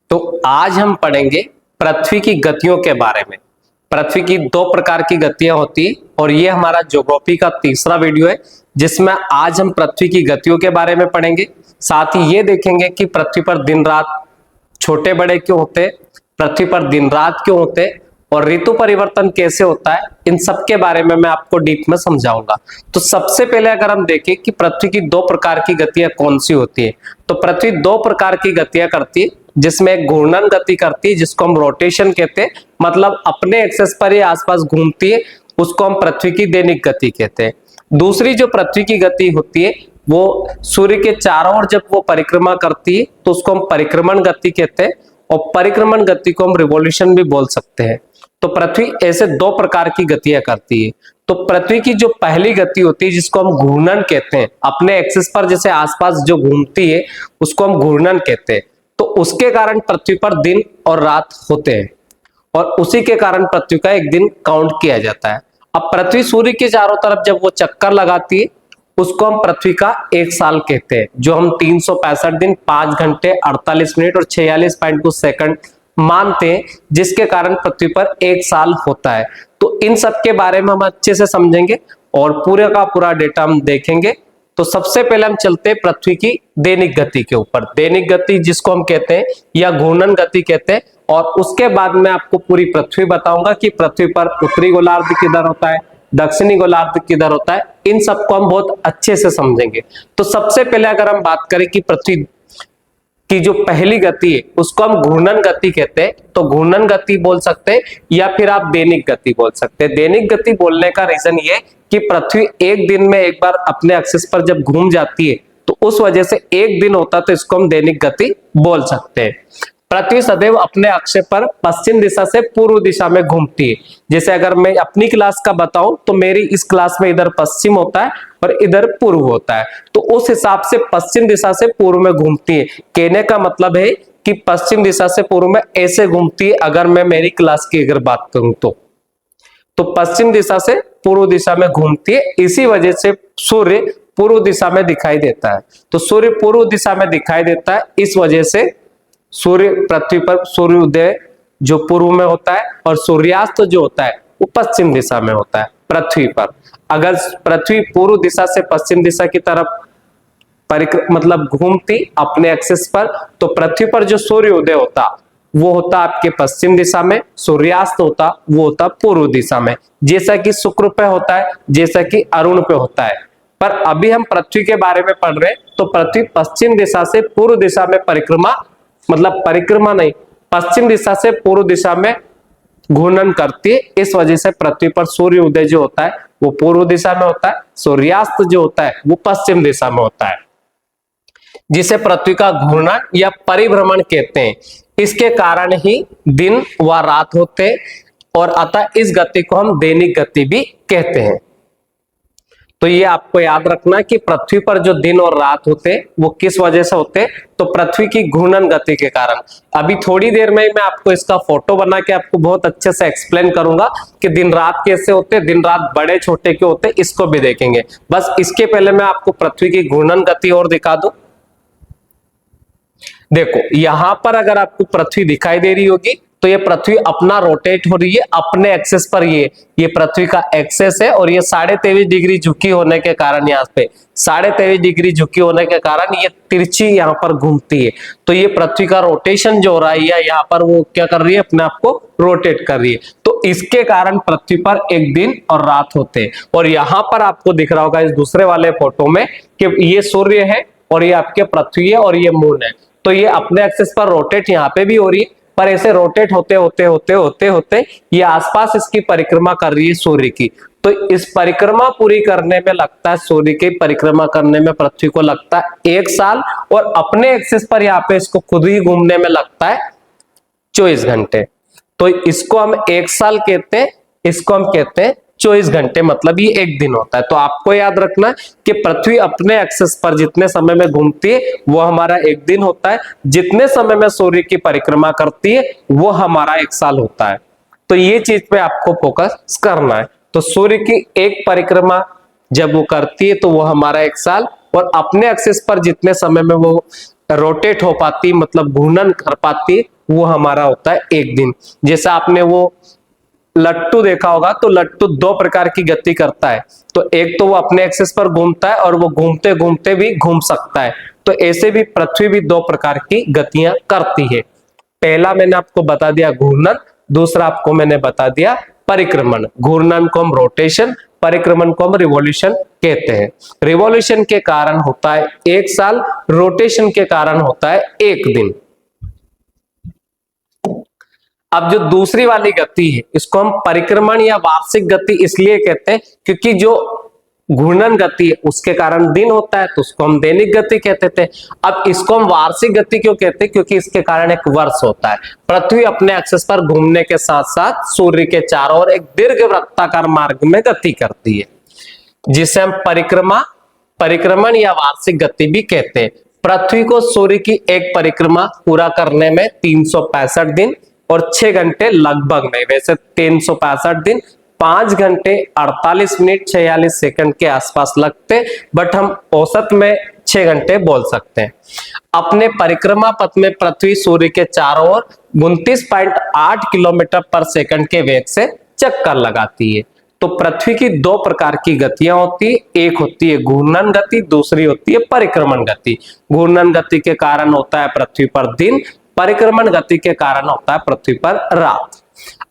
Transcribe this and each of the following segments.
तो आज हम पढ़ेंगे पृथ्वी की गतियों के बारे में। पृथ्वी की दो प्रकार की गतियां होती है और ये हमारा ज्योग्राफी का तीसरा वीडियो है जिसमें आज हम पृथ्वी की गतियों के बारे में पढ़ेंगे। साथ ही ये देखेंगे कि पृथ्वी पर दिन रात छोटे बड़े क्यों होते, पृथ्वी पर दिन रात क्यों होते और ऋतु परिवर्तन कैसे होता है, इन सब के बारे में मैं आपको डीप में समझाऊंगा। तो सबसे पहले अगर हम देखें कि पृथ्वी की दो प्रकार की गतियां कौन सी होती है, तो पृथ्वी दो प्रकार की गतियां करती है, जिसमें एक घूर्णन गति करती है जिसको हम रोटेशन कहते हैं, मतलब अपने एक्सेस पर ही आसपास घूमती है, उसको हम पृथ्वी की दैनिक गति कहते हैं। दूसरी जो पृथ्वी की गति होती है वो सूर्य के चारों ओर जब वो परिक्रमा करती है तो उसको हम परिक्रमण गति कहते हैं और परिक्रमण गति को हम रिवॉल्यूशन भी बोल सकते हैं। तो पृथ्वी ऐसे दो प्रकार की गतियां करती है। तो पृथ्वी की जो पहली गति होती है जिसको हम घूर्णन कहते हैं, अपने एक्सिस पर जैसे आसपास जो घूमती है उसको हम घूर्णन कहते हैं। तो उसके कारण पृथ्वी पर दिन और रात होते हैं और उसी के कारण पृथ्वी का एक दिन काउंट किया जाता है। अब पृथ्वी सूर्य के चारों तरफ जब वो चक्कर लगाती है उसको हम पृथ्वी का एक साल कहते हैं, जो हम 365 दिन 5 घंटे 48 मिनट और 46 कुछ सेकंड मानते हैं, जिसके कारण पृथ्वी पर एक साल होता है। तो इन सब के बारे में हम अच्छे से समझेंगे और पूरे का पूरा डेटा हम देखेंगे। तो सबसे पहले हम चलते हैं पृथ्वी की दैनिक गति के ऊपर। दैनिक गति जिसको हम कहते हैं या घूर्णन गति कहते हैं, और उसके बाद मैं आपको पूरी पृथ्वी बताऊंगा कि पृथ्वी पर उत्तरी गोलार्ध किधर होता है, दक्षिणी गोलार्ध किधर होता है, इन सबको हम बहुत अच्छे से समझेंगे। तो सबसे पहले अगर हम बात करें कि पृथ्वी की जो पहली गति है उसको हम घूर्णन गति कहते हैं, तो घूर्णन गति बोल सकते हैं या फिर आप दैनिक गति बोल सकते हैं। दैनिक गति बोलने का रीजन ये है कि पृथ्वी एक दिन में एक बार अपने एक्सिस पर जब घूम जाती है तो उस वजह से एक दिन होता है, तो इसको हम दैनिक गति बोल सकते हैं। पृथ्वी सदैव अपने अक्ष पर पश्चिम दिशा से पूर्व दिशा में घूमती है। जैसे अगर मैं अपनी क्लास का बताऊं तो मेरी इस क्लास में इधर पश्चिम होता है और इधर पूर्व होता है, तो उस हिसाब से पश्चिम दिशा से पूर्व में घूमती है। कहने का मतलब है कि पश्चिम दिशा से पूर्व में ऐसे घूमती है। अगर मैं मेरी क्लास की अगर बात करूं तो पश्चिम दिशा से पूर्व दिशा में घूमती है। इसी वजह से सूर्य पूर्व दिशा में दिखाई देता है। तो सूर्य पूर्व दिशा में दिखाई देता है, इस वजह से सूर्य पृथ्वी पर सूर्योदय जो पूर्व में होता है और सूर्यास्त जो होता है वो पश्चिम दिशा में होता है। पृथ्वी पर अगर पृथ्वी पूर्व दिशा से पश्चिम दिशा की तरफ मतलब घूमती अपने एक्सिस पर, तो पृथ्वी पर जो सूर्योदय होता वो होता आपके पश्चिम दिशा में, सूर्यास्त होता वो होता पूर्व दिशा में, जैसा कि शुक्र पे होता है, जैसा कि अरुण पे होता है। पर अभी हम पृथ्वी के बारे में पढ़ रहे हैं, तो पृथ्वी पश्चिम दिशा से पूर्व दिशा में परिक्रमा नहीं, पश्चिम दिशा से पूर्व दिशा में घूर्णन करती है। इस वजह से पृथ्वी पर सूर्य उदय जो होता है वो पूर्व दिशा में होता है, सूर्यास्त जो होता है वो पश्चिम दिशा में होता है, जिसे पृथ्वी का घूर्णन या परिभ्रमण कहते हैं। इसके कारण ही दिन व रात होते हैं और अतः इस गति को हम दैनिक गति भी कहते हैं। तो ये आपको याद रखना कि पृथ्वी पर जो दिन और रात होते हैं वो किस वजह से होते हैं, तो पृथ्वी की घूर्णन गति के कारण। अभी थोड़ी देर में मैं आपको इसका फोटो बना के आपको बहुत अच्छे से एक्सप्लेन करूंगा कि दिन रात कैसे होते हैं, दिन रात बड़े छोटे क्यों होते हैं, इसको भी देखेंगे। बस इसके पहले मैं आपको पृथ्वी की घूर्णन गति और दिखा दूं। देखो यहां पर अगर आपको पृथ्वी दिखाई दे रही होगी तो ये पृथ्वी अपना रोटेट हो रही है अपने एक्सेस पर। ये पृथ्वी का एक्सेस है और ये 23.5 डिग्री झुकी होने के कारण, यहाँ पे 23.5 डिग्री झुकी होने के कारण ये तिरछी यहाँ पर घूमती है। तो ये पृथ्वी का रोटेशन जो हो रहा है या यहाँ पर वो क्या कर रही है, अपने आप को रोटेट कर रही है। तो इसके कारण पृथ्वी पर एक दिन और रात होते हैं। और यहाँ पर आपको दिख रहा होगा इस दूसरे वाले फोटो में कि ये सूर्य है और ये आपके पृथ्वी है और ये मून है। तो ये अपने एक्सेस पर रोटेट यहाँ पे भी हो रही है, पर ऐसे रोटेट होते होते होते होते होते ये आसपास इसकी परिक्रमा कर रही है सूर्य की। तो इस परिक्रमा पूरी करने में लगता है, सूर्य की परिक्रमा करने में पृथ्वी को लगता है 1 साल और अपने एक्सिस पर यहाँ पे इसको खुद ही घूमने में लगता है 24 घंटे। तो इसको हम 1 साल कहते हैं, इसको हम कहते हैं 24 घंटे, मतलब ये एक दिन होता है। तो आपको याद रखना कि पृथ्वी अपने एक्सिस पर जितने समय में घूमती है वो हमारा एक दिन होता है, जितने समय में सूर्य की परिक्रमा करती है वो हमारा 1 साल होता है। तो ये चीज पे आपको फोकस करना है। तो सूर्य की एक परिक्रमा जब वो करती है तो वो हमारा 1 साल, और अपने एक्सिस पर जितने समय में वो रोटेट हो पाती, मतलब घूर्णन कर पाती, वो हमारा होता है 1 दिन। जैसा आपने वो लट्टू देखा होगा, तो लट्टू 2 प्रकार की गति करता है। तो एक तो वो अपने एक्सिस पर घूमता है और वो घूमते घूमते भी घूम सकता है। तो ऐसे भी पृथ्वी भी 2 प्रकार की गतियां करती है। पहला मैंने आपको बता दिया घूर्णन, दूसरा आपको मैंने बता दिया परिक्रमण। घूर्णन को हम रोटेशन, परिक्रमण को हम रिवॉल्यूशन कहते हैं। रिवॉल्यूशन के कारण होता है 1 साल, रोटेशन के कारण होता है 1 दिन। अब जो दूसरी वाली गति है इसको हम परिक्रमण या वार्षिक गति इसलिए कहते हैं क्योंकि जो घूर्णन गति है उसके कारण दिन होता है, तो उसको हम दैनिक गति कहते थे। अब इसको हम वार्षिक गति क्यों कहते हैं? क्योंकि इसके कारण एक वर्ष होता है। पृथ्वी अपने एक्सिस पर घूमने के साथ साथ सूर्य के चारों ओर एक दीर्घ वृत्ताकार मार्ग में गति करती है, जिसे हम परिक्रमण या वार्षिक गति भी कहते हैं। पृथ्वी को सूर्य की एक परिक्रमा पूरा करने में 365 दिन और 6 घंटे लगभग में, वैसे 365 दिन 5 घंटे 48 मिनट 46 सेकंड के आसपास लगते, बट हम औसत में 6 घंटे बोल सकते हैं। अपने परिक्रमा पथ में पृथ्वी सूर्य के चारों ओर 29.8 किलोमीटर पर सेकंड के वेग से चक्कर लगाती है। तो पृथ्वी की 2 प्रकार की गतियां होती है, एक होती है घूर्णन गति, दूसरी होती है परिक्रमण गति। घूर्णन गति के कारण होता है पृथ्वी पर दिन, परिक्रमण गति के कारण होता है पृथ्वी पर रात।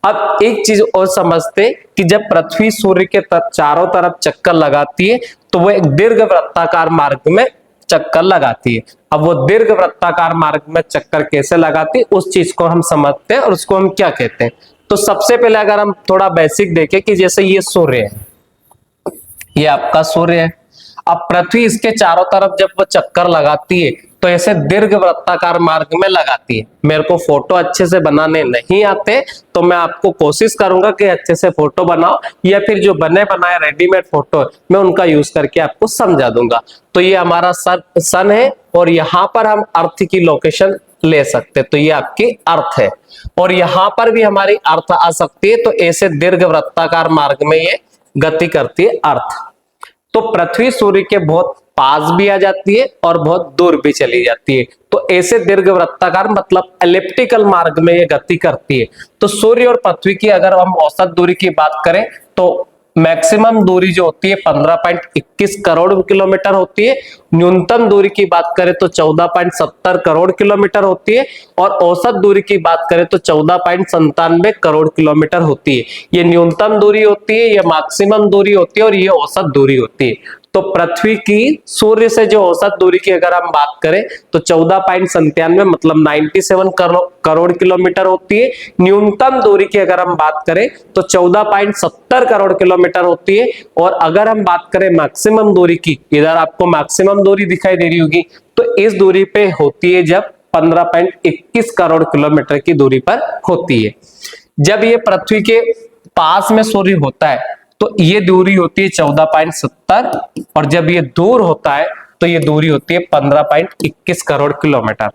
अब एक चीज और समझते कि जब पृथ्वी सूर्य के चारों तरफ चक्कर लगाती है तो वो एक दीर्घ वृत्ताकार मार्ग में चक्कर लगाती है। अब वो दीर्घ वृत्ताकार मार्ग में चक्कर कैसे लगाती है उस चीज को हम समझते हैं और उसको हम क्या कहते हैं। तो सबसे पहले अगर हम थोड़ा बेसिक देखें कि जैसे ये सूर्य है, ये आपका सूर्य है। अब पृथ्वी इसके चारों तरफ जब वो चक्कर लगाती है तो ऐसे दीर्घ वृत्ताकार मार्ग में लगाती है। मेरे को फोटो अच्छे से बनाने नहीं आते तो मैं आपको कोशिश करूंगा कि अच्छे से फोटो बनाओ, या फिर जो बने बनाए रेडीमेड फोटो मैं उनका यूज करके आपको समझा दूंगा। तो ये हमारा सन है और यहाँ पर हम अर्थ की लोकेशन ले सकते, तो ये आपकी अर्थ है और यहाँ पर भी हमारी अर्थ आ सकती है। तो ऐसे दीर्घ वृत्ताकार मार्ग में ये गति करती है अर्थ। तो पृथ्वी सूर्य के बहुत पास भी आ जाती है और बहुत दूर भी चली जाती है। तो ऐसे दीर्घ वृत्ताकार मतलब एलिप्टिकल मार्ग में ये गति करती है। तो सूर्य और पृथ्वी की अगर हम औसत दूरी की बात करें तो मैक्सिमम दूरी जो होती है 15.21 करोड़ किलोमीटर होती है। न्यूनतम दूरी की बात करें तो 14.70 करोड़ किलोमीटर होती है और औसत दूरी की बात करें तो 14.97 करोड़ किलोमीटर होती है। ये न्यूनतम दूरी होती है, ये मैक्सिमम दूरी होती है और ये औसत दूरी होती है। तो पृथ्वी की सूर्य से जो औसत दूरी की अगर हम बात करें तो 14.97 मतलब 97 करोड़ किलोमीटर होती है। न्यूनतम दूरी की अगर हम बात करें तो 14.70 करोड़ किलोमीटर होती है। और अगर हम बात करें मैक्सिमम दूरी की, इधर आपको मैक्सिमम दूरी दिखाई दे रही होगी, तो इस दूरी पे होती है जब 15.21 करोड़ किलोमीटर की दूरी पर होती है। जब ये पृथ्वी के पास में सूर्य होता है तो ये दूरी होती है 14.70 और जब ये दूर होता है तो ये दूरी होती है 15.21 करोड़ किलोमीटर।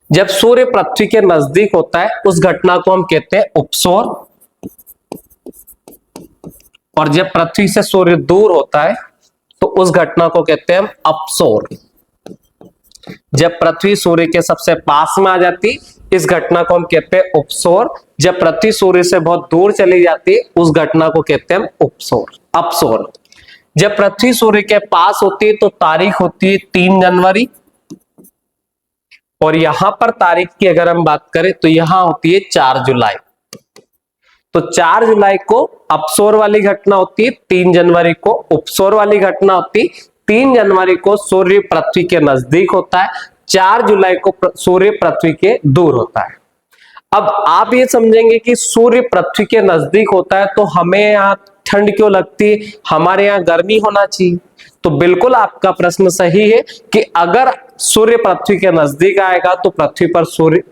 जब सूर्य पृथ्वी के नजदीक होता है उस घटना को हम कहते हैं उपसौर, और जब पृथ्वी से सूर्य दूर होता है तो उस घटना को कहते हैं हम अपसौर। जब पृथ्वी सूर्य के सबसे पास में आ जाती इस घटना को हम कहते हैं उपसौर। जब पृथ्वी सूर्य से बहुत दूर चली जाती है उस घटना को कहते हैं उपसौर, अपसौर। जब पृथ्वी सूर्य के पास होती है तो तारीख होती है 3 जनवरी, और यहां पर तारीख की अगर हम बात करें तो यहां होती है 4 जुलाई। तो 4 जुलाई को अपसौर वाली घटना होती है, 3 जनवरी को उपसौर वाली घटना होती है। 3 जनवरी को सूर्य पृथ्वी के नजदीक होता है, 4 जुलाई को सूर्य पृथ्वी के दूर होता है। अब आप ये समझेंगे कि सूर्य पृथ्वी के नजदीक होता है तो हमें यहाँ ठंड क्यों लगती है, हमारे यहाँ गर्मी होना चाहिए। तो बिल्कुल आपका प्रश्न सही है कि अगर सूर्य पृथ्वी के नजदीक आएगा तो पृथ्वी पर सूर्य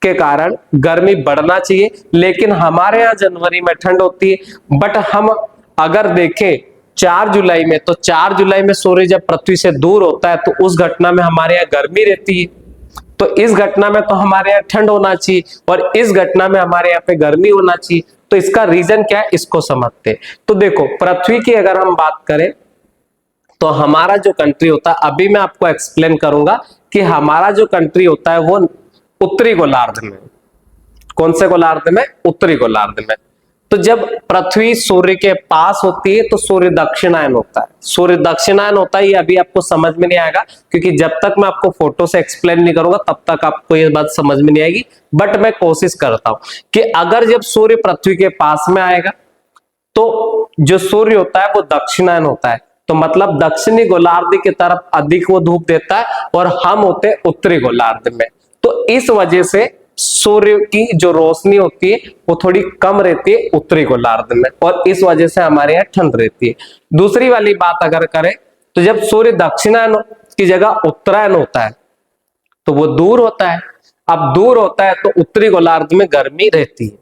के कारण गर्मी बढ़ना चाहिए, लेकिन हमारे यहाँ जनवरी में ठंड होती है। बट हम अगर देखें 4 जुलाई में, तो 4 जुलाई में सूर्य जब पृथ्वी से दूर होता है तो उस घटना में हमारे यहाँ गर्मी रहती है। तो इस घटना में तो हमारे यहाँ ठंड होना चाहिए और इस घटना में हमारे यहाँ पे गर्मी होना चाहिए। तो इसका रीजन क्या है इसको समझते हैं। तो देखो पृथ्वी की अगर हम बात करें तो हमारा जो कंट्री होता है, अभी मैं आपको एक्सप्लेन करूंगा कि हमारा जो कंट्री होता है वो उत्तरी गोलार्ध में। कौन से गोलार्ध में? उत्तरी गोलार्ध में। तो जब पृथ्वी सूर्य के पास होती है तो सूर्य दक्षिणायन होता है। सूर्य दक्षिणायन होता है, ये अभी आपको समझ में नहीं आएगा क्योंकि जब तक मैं आपको फोटो से एक्सप्लेन नहीं करूंगा तब तक आपको ये बात समझ में नहीं आएगी। बट मैं कोशिश करता हूं कि अगर जब सूर्य पृथ्वी के पास में आएगा तो जो सूर्य होता है वो दक्षिणायन होता है, तो मतलब दक्षिणी गोलार्ध की तरफ अधिक वो धूप देता है और हम होते हैं उत्तरी गोलार्ध में। तो इस वजह से सूर्य की जो रोशनी होती है वो थोड़ी कम रहती है उत्तरी गोलार्ध में और इस वजह से हमारे यहाँ ठंड रहती है। दूसरी वाली बात अगर करें तो जब सूर्य दक्षिणायन की जगह उत्तरायण होता है तो वो दूर होता है। अब दूर होता है तो उत्तरी गोलार्ध में गर्मी रहती है।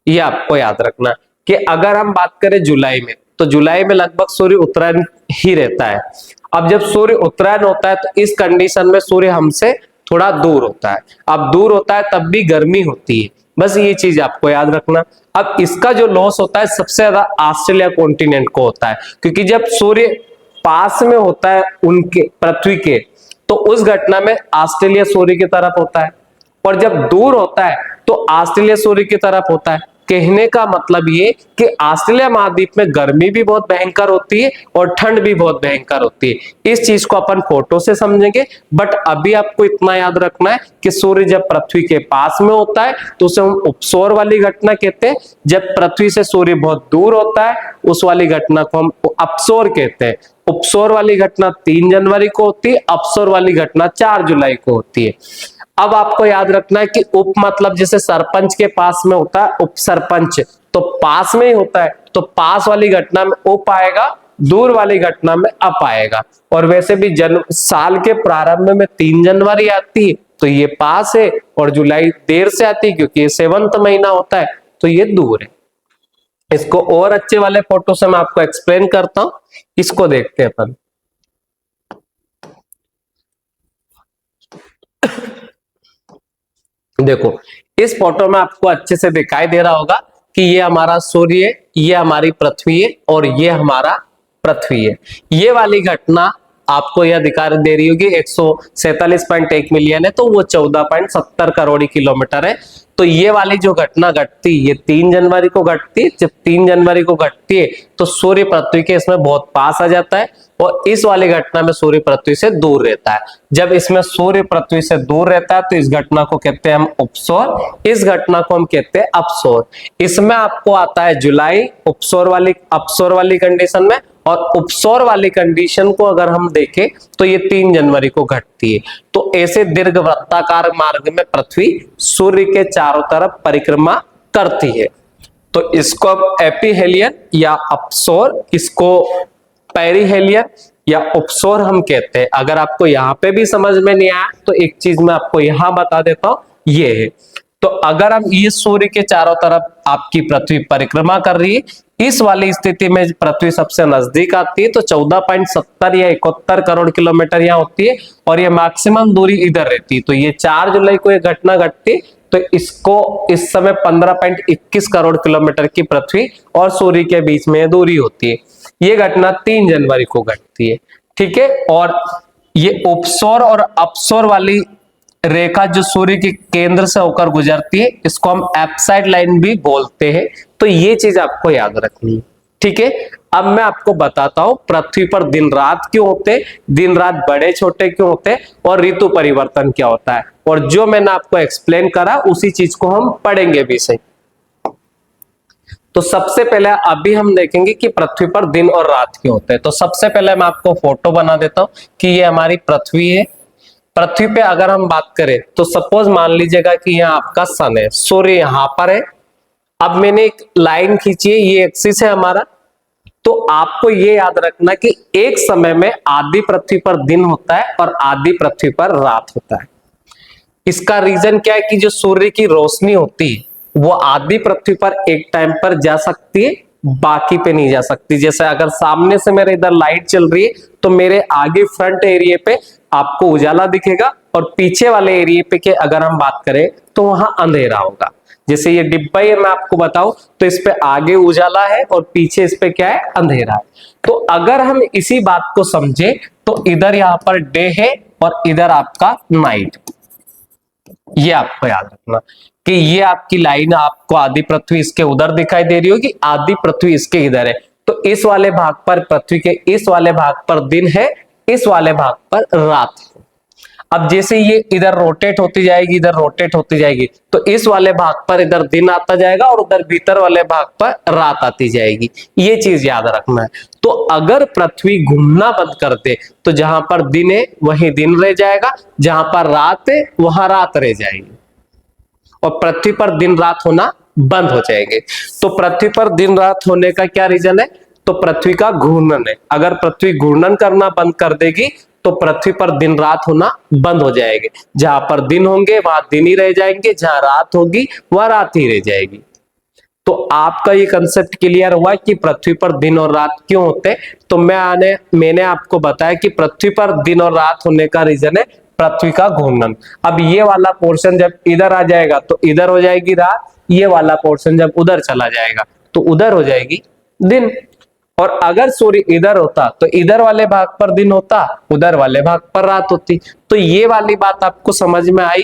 ये आपको याद रखना कि अगर हम बात करें जुलाई में तो जुलाई में लगभग सूर्य उत्तरायण ही रहता है। अब जब सूर्य उत्तरायण होता है तो इस कंडीशन में सूर्य हमसे थोड़ा दूर होता है। अब दूर होता है तब भी गर्मी होती है, बस ये चीज आपको याद रखना। अब इसका जो लॉस होता है सबसे ज्यादा ऑस्ट्रेलिया कॉन्टिनेंट को होता है क्योंकि जब सूर्य पास में होता है उनके पृथ्वी के तो उस घटना में ऑस्ट्रेलिया सूर्य की तरफ होता है और जब दूर होता है तो ऑस्ट्रेलिया सूर्य की तरफ होता है। कहने का मतलब ये कि ऑस्ट्रेलिया महाद्वीप में गर्मी भी बहुत भयंकर होती है और ठंड भी बहुत भयंकर होती है। इस चीज को अपन फोटो से समझेंगे, बट अभी आपको इतना याद रखना है कि सूर्य जब पृथ्वी के पास में होता है तो उसे हम उपसौर वाली घटना कहते हैं। जब पृथ्वी से सूर्य बहुत दूर होता है उस वाली घटना को हम अपसौर कहते हैं। उपसौर वाली घटना 3 जनवरी को होती है, अपसौर वाली घटना 4 जुलाई को होती है। अब आपको याद रखना है कि उप मतलब जैसे सरपंच के पास में होता है उप सरपंच, तो पास में ही होता है तो पास वाली घटना में उप आएगा, दूर वाली घटना में अप आएगा। और वैसे भी साल के प्रारंभ में 3 जनवरी आती है तो ये पास है और जुलाई देर से आती है क्योंकि ये 7वां महीना होता है तो ये दूर है। इसको और अच्छे वाले फोटो से मैं आपको एक्सप्लेन करता हूं, इसको देखते हैं अपन। देखो इस फोटो में आपको अच्छे से दिखाई दे रहा होगा कि ये हमारा सूर्य है, ये हमारी पृथ्वी है और ये हमारा पृथ्वी है। ये वाली घटना आपको यह दिखाई दे रही होगी 147.1 मिलियन है तो वो 14.70 करोड़ किलोमीटर है। तो ये वाली जो घटना घटती ये 3 जनवरी को घटती है। जब 3 जनवरी को घटती है तो सूर्य पृथ्वी के इसमें बहुत पास आ जाता है और इस वाली घटना में सूर्य पृथ्वी से दूर रहता है। जब इसमें सूर्य पृथ्वी से दूर रहता है तो इस घटना को कहते हैं हम उपसौर, इस घटना को हम कहते हैं अपसौर। इसमें आपको आता है जुलाई उपसौर वाली अपसौर वाली कंडीशन में, और उपसौर वाली कंडीशन को अगर हम देखें तो ये 3 जनवरी को घटती है। तो ऐसे दीर्घ वृत्ताकार मार्ग में पृथ्वी सूर्य के चारों तरफ परिक्रमा करती है। तो इसको हम एपीहेलियन या अपसौर, इसको पेरिहेलियन या उपसौर हम कहते हैं। अगर आपको यहाँ पे भी समझ में नहीं आया तो एक चीज मैं आपको यहाँ बता देता हूं, ये है। तो अगर हम ये सूर्य के चारों तरफ आपकी पृथ्वी परिक्रमा कर रही है, इस वाली स्थिति में पृथ्वी सबसे नजदीक आती है तो 14.70 या 71 करोड़ किलोमीटर यहाँ होती है और ये मैक्सिमम दूरी इधर रहती है। तो ये 4 जुलाई को ये घटना घटती तो इसको इस समय 15.21 करोड़ किलोमीटर की पृथ्वी और सूर्य के बीच में दूरी होती है। ये घटना 3 जनवरी को घटती है, ठीक है। और ये उपसौर और अपसौर वाली रेखा जो सूर्य के केंद्र से होकर गुजरती है इसको हम एप्साइड लाइन भी बोलते हैं। तो ये चीज आपको याद रखनी है, ठीक है। अब मैं आपको बताता हूं पृथ्वी पर दिन रात क्यों होते, दिन रात बड़े छोटे क्यों होते और ऋतु परिवर्तन क्या होता है। और जो मैंने आपको एक्सप्लेन करा उसी चीज को हम पढ़ेंगे भी सही। तो सबसे पहले अभी हम देखेंगे कि पृथ्वी पर दिन और रात क्यों होते हैं। तो सबसे पहले मैं आपको फोटो बना देता हूं कि ये हमारी पृथ्वी है। पृथ्वी पे अगर हम बात करें तो सपोज मान लीजिएगा कि यहाँ आपका सन है, सूर्य यहाँ पर है। अब मैंने एक लाइन खींची है, ये एक्सिस है हमारा। तो आपको ये याद रखना कि एक समय में आधी पृथ्वी पर दिन होता है और आधी पृथ्वी पर रात होता है। इसका रीजन क्या है कि जो सूर्य की रोशनी होती है वो आधी पृथ्वी पर एक टाइम पर जा सकती है, बाकी पे नहीं जा सकती। जैसे अगर सामने से मेरे इधर लाइट चल रही है तो मेरे आगे फ्रंट एरिया पे आपको उजाला दिखेगा और पीछे वाले एरिया पे के अगर हम बात करें तो वहां अंधेरा होगा। जैसे ये डिब्बा है, मैं आपको बताऊं तो इस पे आगे उजाला है और पीछे इस पे क्या है, अंधेरा है। तो अगर हम इसी बात को समझे तो इधर यहाँ पर डे है और इधर आपका नाइट। ये आपको याद रखना कि ये आपकी लाइन आपको आधी पृथ्वी इसके उधर दिखाई दे रही होगी, आधी पृथ्वी इसके इधर है। तो इस वाले भाग पर पृथ्वी के इस वाले भाग पर दिन है, इस वाले भाग पर रात है। अब जैसे ये इधर रोटेट होती जाएगी, इधर रोटेट होती जाएगी, तो इस वाले भाग पर इधर दिन आता जाएगा और उधर भीतर वाले भाग पर रात आती जाएगी। ये चीज याद रखना है। तो अगर पृथ्वी घूमना बंद कर दे तो जहां पर दिन है वहीं दिन रह जाएगा, जहां पर रात है वहां रात रह जाएगी और पृथ्वी पर दिन रात होना बंद हो जाएंगे। तो पृथ्वी पर दिन रात होने का क्या रीजन है? तो पृथ्वी का घूर्णन है। अगर पृथ्वी घूर्णन करना बंद कर देगी तो पृथ्वी पर दिन रात होना बंद हो जाएंगे। जहां पर दिन होंगे वहां दिन ही रह जाएंगे, जहां रात होगी वह रात ही रह जाएगी। तो आपका ये कंसेप्ट क्लियर हुआ कि पृथ्वी पर दिन और रात क्यों होते हैं। तो मैंने आपको बताया कि पृथ्वी पर दिन और रात होने का रीजन है पृथ्वी का घूर्णन। अब ये वाला पोर्शन जब इधर आ जाएगा तो इधर हो जाएगी रात, ये वाला पोर्शन जब उधर चला जाएगा तो उधर हो जाएगी दिन। और अगर सूर्य इधर होता तो इधर वाले भाग पर दिन होता, उधर वाले भाग पर रात होती। तो ये वाली बात आपको समझ में आई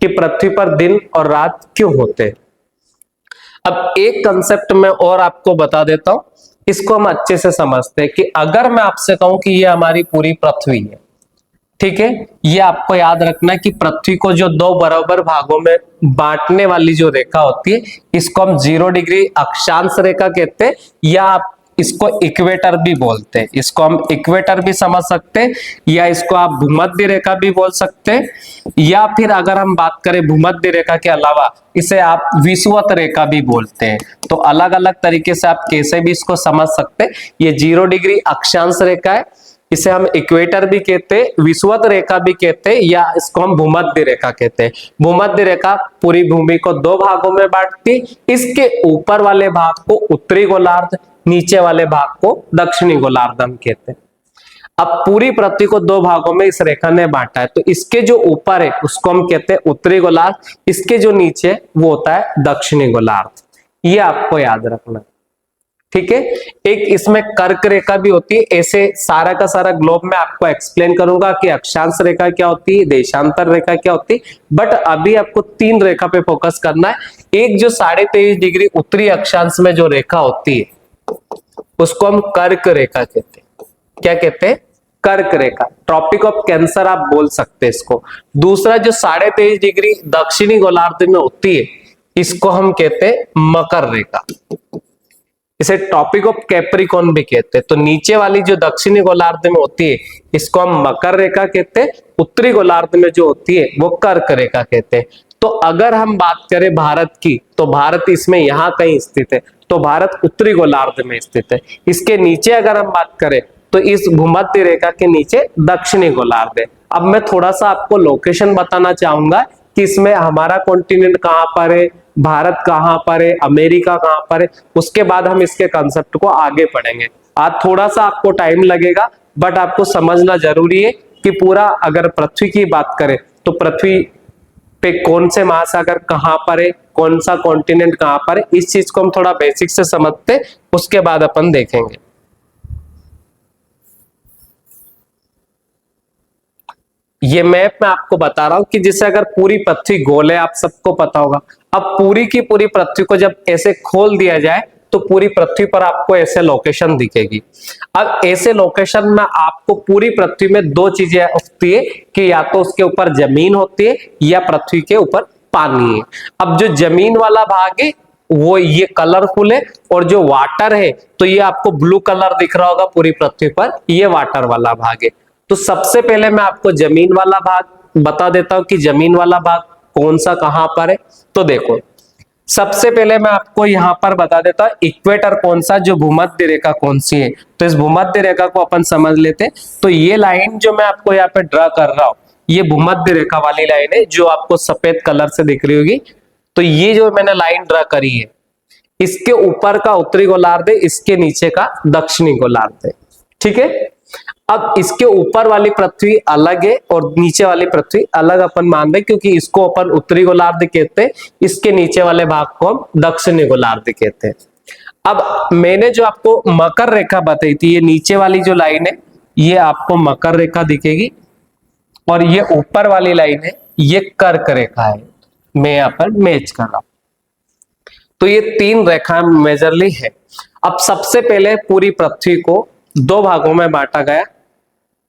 कि पृथ्वी पर दिन और रात क्यों होते हैं। अब एक कंसेप्ट मैं और आपको बता देता हूं, इसको हम अच्छे से समझते हैं कि अगर मैं आपसे कहूं कि ये हमारी पूरी पृथ्वी है, ठीक है, ये आपको याद रखना है कि पृथ्वी को जो दो बराबर भागों में बांटने वाली जो रेखा होती है इसको हम 0 डिग्री अक्षांश रेखा कहते हैं, या आप इसको इक्वेटर भी बोलते हैं। इसको हम इक्वेटर भी समझ सकते हैं, या इसको आप भूमध्य रेखा भी बोल सकते हैं, या फिर अगर हम बात करें भूमध्य रेखा के अलावा इसे आप विषुवत रेखा भी बोलते हैं। तो अलग अलग तरीके से आप कैसे भी इसको समझ सकते हैं। ये 0 डिग्री अक्षांश रेखा है, इसे हम इक्वेटर भी कहते हैं, विषुवत रेखा भी कहते हैं, या इसको हम भूमध्य रेखा कहते हैं। भूमध्य रेखा पूरी भूमि को 2 भागों में बांटती, इसके ऊपर वाले भाग को उत्तरी गोलार्ध, नीचे वाले भाग को दक्षिणी गोलार्ध हम कहते हैं। अब पूरी पृथ्वी को 2 भागों में इस रेखा ने बांटा है, तो इसके जो ऊपर है उसको हम कहते हैं उत्तरी गोलार्ध, इसके जो नीचे वो होता है दक्षिणी गोलार्ध। ये आपको याद रखना, ठीक है। एक इसमें कर्क रेखा भी होती है। ऐसे सारा का सारा ग्लोब में आपको एक्सप्लेन करूंगा कि अक्षांश रेखा क्या होती है, देशांतर रेखा क्या होती है, बट अभी आपको 3 रेखा पे फोकस करना है। एक जो 23.5 डिग्री उत्तरी अक्षांश में जो रेखा होती है उसको हम कर्क रेखा कहते हैं। क्या कहते हैं? कर्क रेखा। ट्रॉपिक ऑफ कैंसर आप बोल सकते हैं इसको। दूसरा जो 23.5 डिग्री दक्षिणी गोलार्ध में होती है इसको हम कहते हैं मकर रेखा, इसे टॉपिक ऑफ कैप्रिकॉर्न भी कहते हैं। तो नीचे वाली जो दक्षिणी गोलार्ध में होती है इसको हम मकर रेखा कहते हैं, उत्तरी गोलार्ध में जो होती है वो कर्क रेखा कहते हैं। तो अगर हम बात करें भारत की तो भारत इसमें यहां कहीं स्थित है, तो भारत उत्तरी गोलार्ध में स्थित है। इसके नीचे अगर हम बात करें तो इस भूमध्य रेखा के नीचे दक्षिणी गोलार्ध है। अब मैं थोड़ा सा आपको लोकेशन बताना चाहूंगा कि इसमें हमारा कॉन्टिनेंट कहां पर है, भारत कहां पर है, अमेरिका कहां पर है, उसके बाद हम इसके कंसेप्ट को आगे पढ़ेंगे। आज थोड़ा सा आपको टाइम लगेगा, बट आपको समझना जरूरी है कि पूरा अगर पृथ्वी की बात करें तो पृथ्वी पे कौन से महासागर कहां पर है, कौन सा कॉन्टिनेंट कहां पर है, इस चीज को हम थोड़ा बेसिक से समझते, उसके बाद अपन देखेंगे। ये मैप मैं आपको बता रहा हूं कि जिससे अगर पूरी पृथ्वी गोल है, आप सबको पता होगा। अब पूरी की पूरी पृथ्वी को जब ऐसे खोल दिया जाए तो पूरी पृथ्वी पर आपको ऐसे लोकेशन दिखेगी। अब ऐसे लोकेशन में आपको पूरी पृथ्वी में 2 चीजें होती है कि या तो उसके ऊपर जमीन होती है या पृथ्वी के ऊपर पानी है। अब जो जमीन वाला भाग है वो ये कलरफुल है, और जो वाटर है तो ये आपको ब्लू कलर दिख रहा होगा पूरी पृथ्वी पर, ये वाटर वाला भाग है। तो सबसे पहले मैं आपको जमीन वाला भाग बता देता हूं कि जमीन वाला भाग कौन सा कहां पर है। तो देखो, सबसे पहले मैं आपको यहां पर बता देता हूं इक्वेटर कौन सा, जो भूमध्य रेखा कौन सी है। तो इस भूमध्य रेखा को अपन समझ लेते हैं। तो ये लाइन जो मैं आपको यहाँ पे ड्रा कर रहा हूं ये भूमध्य रेखा वाली लाइन है, जो आपको सफेद कलर से दिख रही होगी। तो ये जो मैंने लाइन ड्रा करी है इसके ऊपर का उत्तरी गोलार्ध है, इसके नीचे का दक्षिणी गोलार्ध है, ठीक है। अब इसके ऊपर वाली पृथ्वी अलग है और नीचे वाली पृथ्वी अलग अपन मान रहे, क्योंकि इसको अपन उत्तरी गोलार्ध कहते हैं, इसके नीचे वाले भाग को हम दक्षिणी गोलार्ध कहते हैं। अब मैंने जो आपको मकर रेखा बताई थी, ये नीचे वाली जो लाइन है ये आपको मकर रेखा दिखेगी, और ये ऊपर वाली लाइन है ये कर्क रेखा है, मैं यहाँ पर मैच कर रहा हूं। तो ये 3 रेखाएं मेजरली है। अब सबसे पहले पूरी पृथ्वी को 2 भागों में बांटा गया,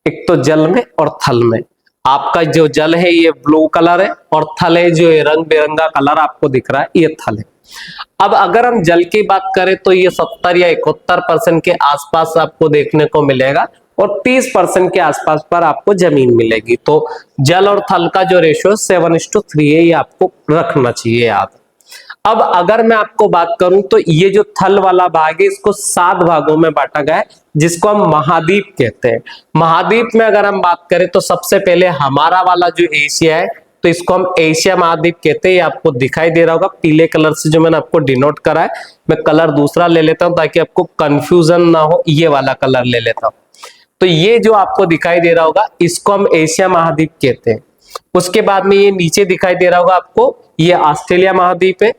एक तो जल में और थल में। आपका जो जल है ये ब्लू कलर है और थल है जो रंग बिरंगा कलर आपको दिख रहा है, ये थल है। अब अगर हम जल की बात करें तो ये 70 या 71% के आसपास आपको देखने को मिलेगा और 30% के आसपास पर आपको जमीन मिलेगी। तो जल और थल का जो रेशियो 7:3 है, ये आपको रखना चाहिए याद। अब अगर मैं आपको बात करूं तो ये जो थल वाला भाग है इसको 7 भागों में बांटा गया है, जिसको हम महाद्वीप कहते हैं। महाद्वीप में अगर हम बात करें तो सबसे पहले हमारा वाला जो एशिया है, तो इसको हम एशिया महाद्वीप कहते हैं। ये आपको दिखाई दे रहा होगा पीले कलर से जो मैंने आपको डिनोट करा है। मैं कलर दूसरा ले लेता हूं ताकि आपको कंफ्यूजन ना हो, ये वाला कलर ले लेता हूं। तो ये जो आपको दिखाई दे रहा होगा इसको हम एशिया महाद्वीप कहते हैं। उसके बाद में ये नीचे दिखाई दे रहा होगा आपको, ये ऑस्ट्रेलिया महाद्वीप है।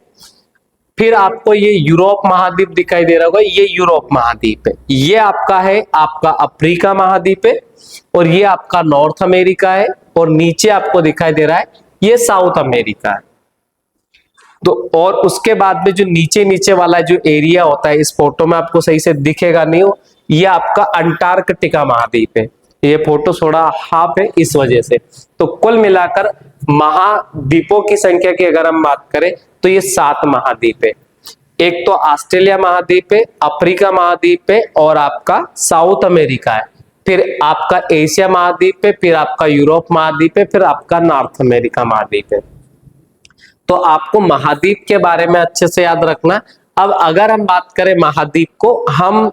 फिर आपको ये यूरोप महाद्वीप दिखाई दे रहा होगा, ये यूरोप महाद्वीप है। ये आपका है आपका अफ्रीका महाद्वीप है और ये आपका नॉर्थ अमेरिका है और नीचे आपको दिखाई दे रहा है ये साउथ अमेरिका है। तो और उसके बाद में जो नीचे नीचे वाला जो एरिया होता है, इस फोटो में आपको सही से दिखेगा नहीं हो, ये आपका अंटार्कटिका महाद्वीप है। ये फोटो थोड़ा हाफ है इस वजह से। तो कुल मिलाकर महाद्वीपों की संख्या की अगर हम बात करें तो ये 7 महाद्वीप है। एक तो ऑस्ट्रेलिया महाद्वीप है, अफ्रीका महाद्वीप है और आपका साउथ अमेरिका है। फिर आपका एशिया महाद्वीप है, फिर आपका यूरोप महाद्वीप है, फिर आपका नॉर्थ अमेरिका महाद्वीप है। तो आपको महाद्वीप के बारे में अच्छे से याद रखना। अब अगर हम बात करें महाद्वीप को, हम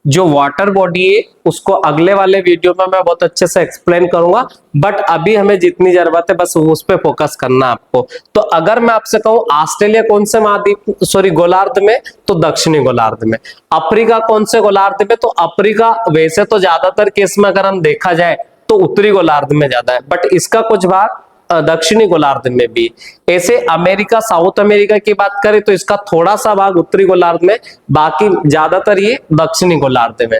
जो वाटर बॉडी है उसको अगले वाले वीडियो में मैं बहुत अच्छे से एक्सप्लेन करूंगा, बट अभी हमें जितनी जरूरत है बस उस पर फोकस करना आपको। तो अगर मैं आपसे कहूं ऑस्ट्रेलिया कौन से महाद्वीप गोलार्ध में, तो दक्षिणी गोलार्ध में। अफ्रीका कौन से गोलार्ध में, तो अफ्रीका वैसे तो ज्यादातर केस में अगर हम देखा जाए तो उत्तरी गोलार्ध में ज्यादा है, बट इसका कुछ भाग दक्षिणी गोलार्ध में भी। ऐसे अमेरिका साउथ अमेरिका की बात करें तो इसका थोड़ा सा भाग उत्तरी गोलार्ध में, बाकी ज्यादातर ये दक्षिणी गोलार्ध में।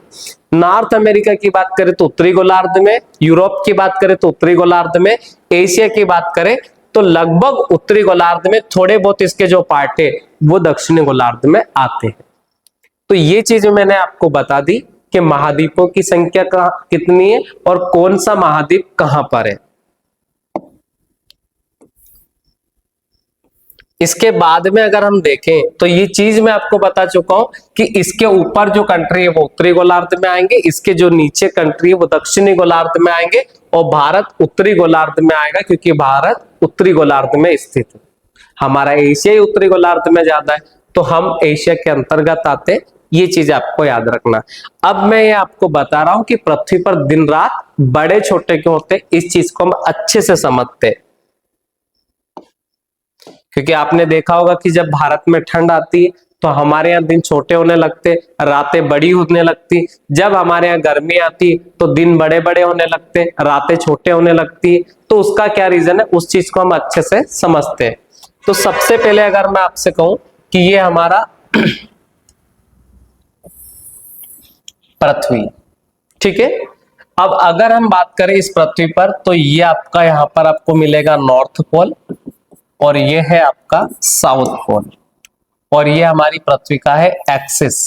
नॉर्थ अमेरिका की बात करें तो उत्तरी गोलार्ध में, यूरोप की बात करें तो उत्तरी गोलार्ध में, एशिया की बात करें तो लगभग उत्तरी गोलार्ध में, थोड़े बहुत इसके जो पार्ट है वो दक्षिणी गोलार्ध में आते हैं। तो ये चीज मैंने आपको बता दी कि महाद्वीपों की संख्या कितनी है और कौन सा महाद्वीप कहां पर है। इसके बाद में अगर हम देखें तो ये चीज मैं आपको बता चुका हूं कि इसके ऊपर जो कंट्री है वो उत्तरी गोलार्ध में आएंगे, इसके जो नीचे कंट्री है वो दक्षिणी गोलार्ध में आएंगे और भारत उत्तरी गोलार्ध में आएगा, क्योंकि भारत उत्तरी गोलार्ध में स्थित है। हमारा एशिया ही उत्तरी गोलार्ध में ज्यादा है, तो हम एशिया के अंतर्गत आते हैं। ये चीज आपको याद रखना। अब मैं ये आपको बता रहा हूं कि पृथ्वी पर दिन रात बड़े छोटे क्यों होते हैं, इस चीज को हम अच्छे से समझते हैं। क्योंकि आपने देखा होगा कि जब भारत में ठंड आती है तो हमारे यहाँ दिन छोटे होने लगते, रातें बड़ी होने लगती। जब हमारे यहाँ गर्मी आती तो दिन बड़े बड़े होने लगते, रातें छोटे होने लगती। तो उसका क्या रीजन है, उस चीज को हम अच्छे से समझते हैं। तो सबसे पहले अगर मैं आपसे कहूं कि ये हमारा पृथ्वी, ठीक है। अब अगर हम बात करें इस पृथ्वी पर तो ये आपका यहाँ पर आपको मिलेगा नॉर्थ पोल और ये है आपका साउथ पोल और ये हमारी पृथ्वी का है एक्सिस,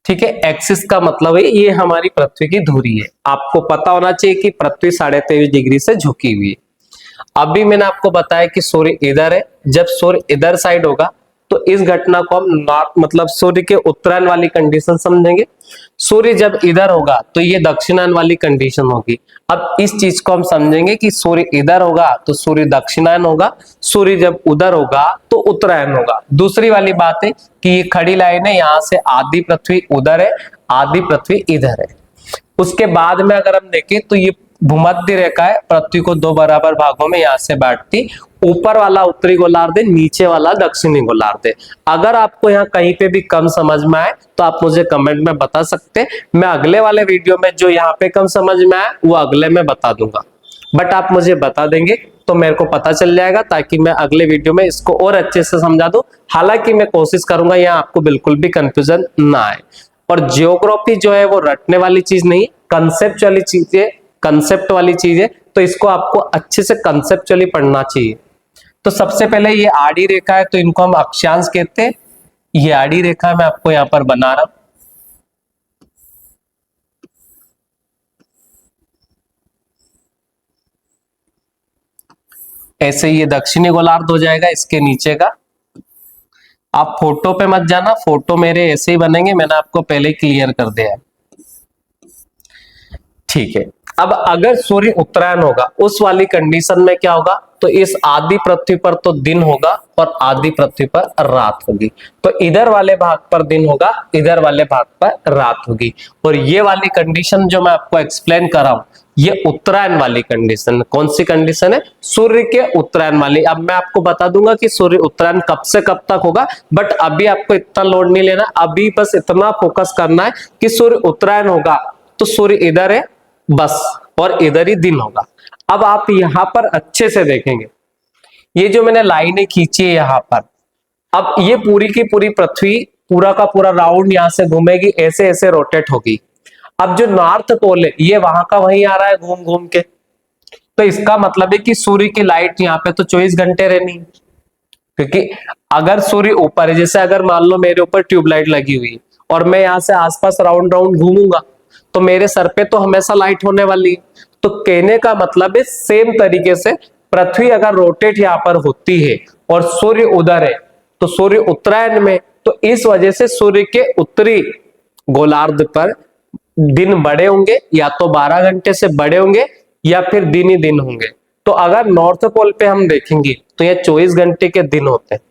ठीक है। एक्सिस का मतलब है ये हमारी पृथ्वी की धुरी है। आपको पता होना चाहिए कि पृथ्वी 23.5 डिग्री से झुकी हुई है। अभी मैंने आपको बताया कि सूर्य इधर है, जब सूर्य इधर साइड होगा तो इस घटना को हम नॉर्थ मतलब सूर्य के उत्तरायण वाली कंडीशन समझेंगे। सूर्य जब इधर होगा तो ये दक्षिणायन वाली कंडीशन होगी। अब इस चीज को हम समझेंगे कि सूर्य इधर होगा तो सूर्य दक्षिणायन होगा, सूर्य जब उधर होगा तो उत्तरायण होगा। दूसरी वाली बात है कि ये खड़ी लाइन है, यहाँ से आधी पृथ्वी उधर है, आधी पृथ्वी इधर है। उसके बाद में अगर हम देखें तो ये भूमध्य रेखा है, पृथ्वी को 2 बराबर भागों में यहाँ से बांटती। ऊपर वाला उत्तरी गोलार्ध है, नीचे वाला दक्षिणी गोलार्ध है। अगर आपको यहाँ कहीं पे भी कम समझ में आए तो आप मुझे कमेंट में बता सकते हैं। मैं अगले वाले वीडियो में जो यहाँ पे कम समझ में आए वो अगले में बता दूंगा, बट आप मुझे बता देंगे तो मेरे को पता चल जाएगा, ताकि मैं अगले वीडियो में इसको और अच्छे से समझा दूं। हालांकि मैं कोशिश करूंगा यहाँ आपको बिल्कुल भी कंफ्यूजन ना आए। और जियोग्राफी जो है वो रटने वाली चीज नहीं, कंसेप्ट वाली चीज है, कंसेप्ट वाली चीज है। तो इसको आपको अच्छे से कंसेप्चुअली पढ़ना चाहिए। तो सबसे पहले ये आड़ी रेखा है, तो इनको हम अक्षांश कहते हैं। ये आड़ी रेखा मैं आपको यहां पर बना रहा हूं। ऐसे ये दक्षिणी गोलार्ध हो जाएगा इसके नीचे का। आप फोटो पे मत जाना, फोटो मेरे ऐसे ही बनेंगे, मैंने आपको पहले क्लियर कर दिया है। ठीक है, अब अगर सूर्य उत्तरायण होगा उस वाली कंडीशन में क्या होगा, तो इस आदि पृथ्वी पर तो दिन होगा और आदि पृथ्वी पर रात होगी। तो इधर वाले भाग पर दिन होगा, इधर वाले भाग पर रात होगी। और ये वाली कंडीशन जो मैं आपको एक्सप्लेन कर रहा हूं, ये उत्तरायण वाली कंडीशन। कौन सी कंडीशन है? सूर्य के उत्तरायण वाली। अब मैं आपको बता दूंगा कि सूर्य उत्तरायण कब से कब तक होगा, बट अभी आपको इतना लोड नहीं लेना। अभी बस इतना फोकस करना है कि सूर्य उत्तरायण होगा तो सूर्य इधर है बस, और इधर ही दिन होगा। अब आप यहां पर अच्छे से देखेंगे, ये जो मैंने लाइनें खींची है यहां पर, अब ये पूरी की पूरी पृथ्वी पूरा का पूरा राउंड यहां से घूमेगी, ऐसे ऐसे रोटेट होगी। अब जो नॉर्थ पोल है ये वहां का वहीं आ रहा है घूम घूम के, तो इसका मतलब है कि सूर्य की लाइट यहाँ पे तो 24 घंटे रहनी है। क्योंकि अगर सूर्य ऊपर है, जैसे अगर मान लो मेरे ऊपर ट्यूबलाइट लगी हुई और मैं यहाँ से आसपास राउंड राउंड घूमूंगा, तो मेरे सर पे तो हमेशा लाइट होने वाली है। तो कहने का मतलब है सेम तरीके से पृथ्वी अगर रोटेट यहाँ पर होती है और सूर्य उधर है, तो सूर्य उत्तरायण में, तो इस वजह से सूर्य के उत्तरी गोलार्ध पर दिन बड़े होंगे, या तो 12 घंटे से बड़े होंगे या फिर दिन ही दिन होंगे। तो अगर नॉर्थ पोल पे हम देखेंगे तो ये 24 घंटे के दिन होते हैं।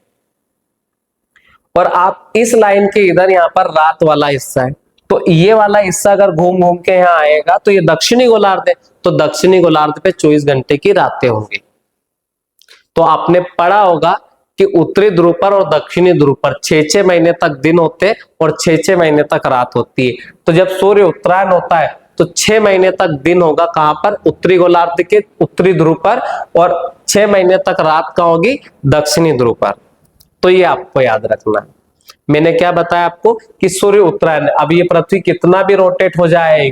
और आप इस लाइन के इधर यहाँ पर रात वाला हिस्सा है, तो ये वाला हिस्सा अगर घूम घूम के यहाँ आएगा तो ये दक्षिणी गोलार्ध है, तो दक्षिणी गोलार्ध पे 24 घंटे की रातें होंगी। तो आपने पढ़ा होगा कि उत्तरी ध्रुव पर और दक्षिणी ध्रुव पर 6-6 महीने तक दिन होते हैं और 6-6 महीने तक रात होती है। तो जब सूर्य उत्तरायण होता है तो 6 महीने तक दिन होगा कहां पर? उत्तरी गोलार्ध के उत्तरी ध्रुव पर, और 6 महीने तक रात कहां होगी? दक्षिणी ध्रुव पर। तो ये आपको याद रखना है। मैंने क्या बताया आपको कि सूर्य उत्तरायण, अब ये पृथ्वी कितना भी रोटेट हो जाए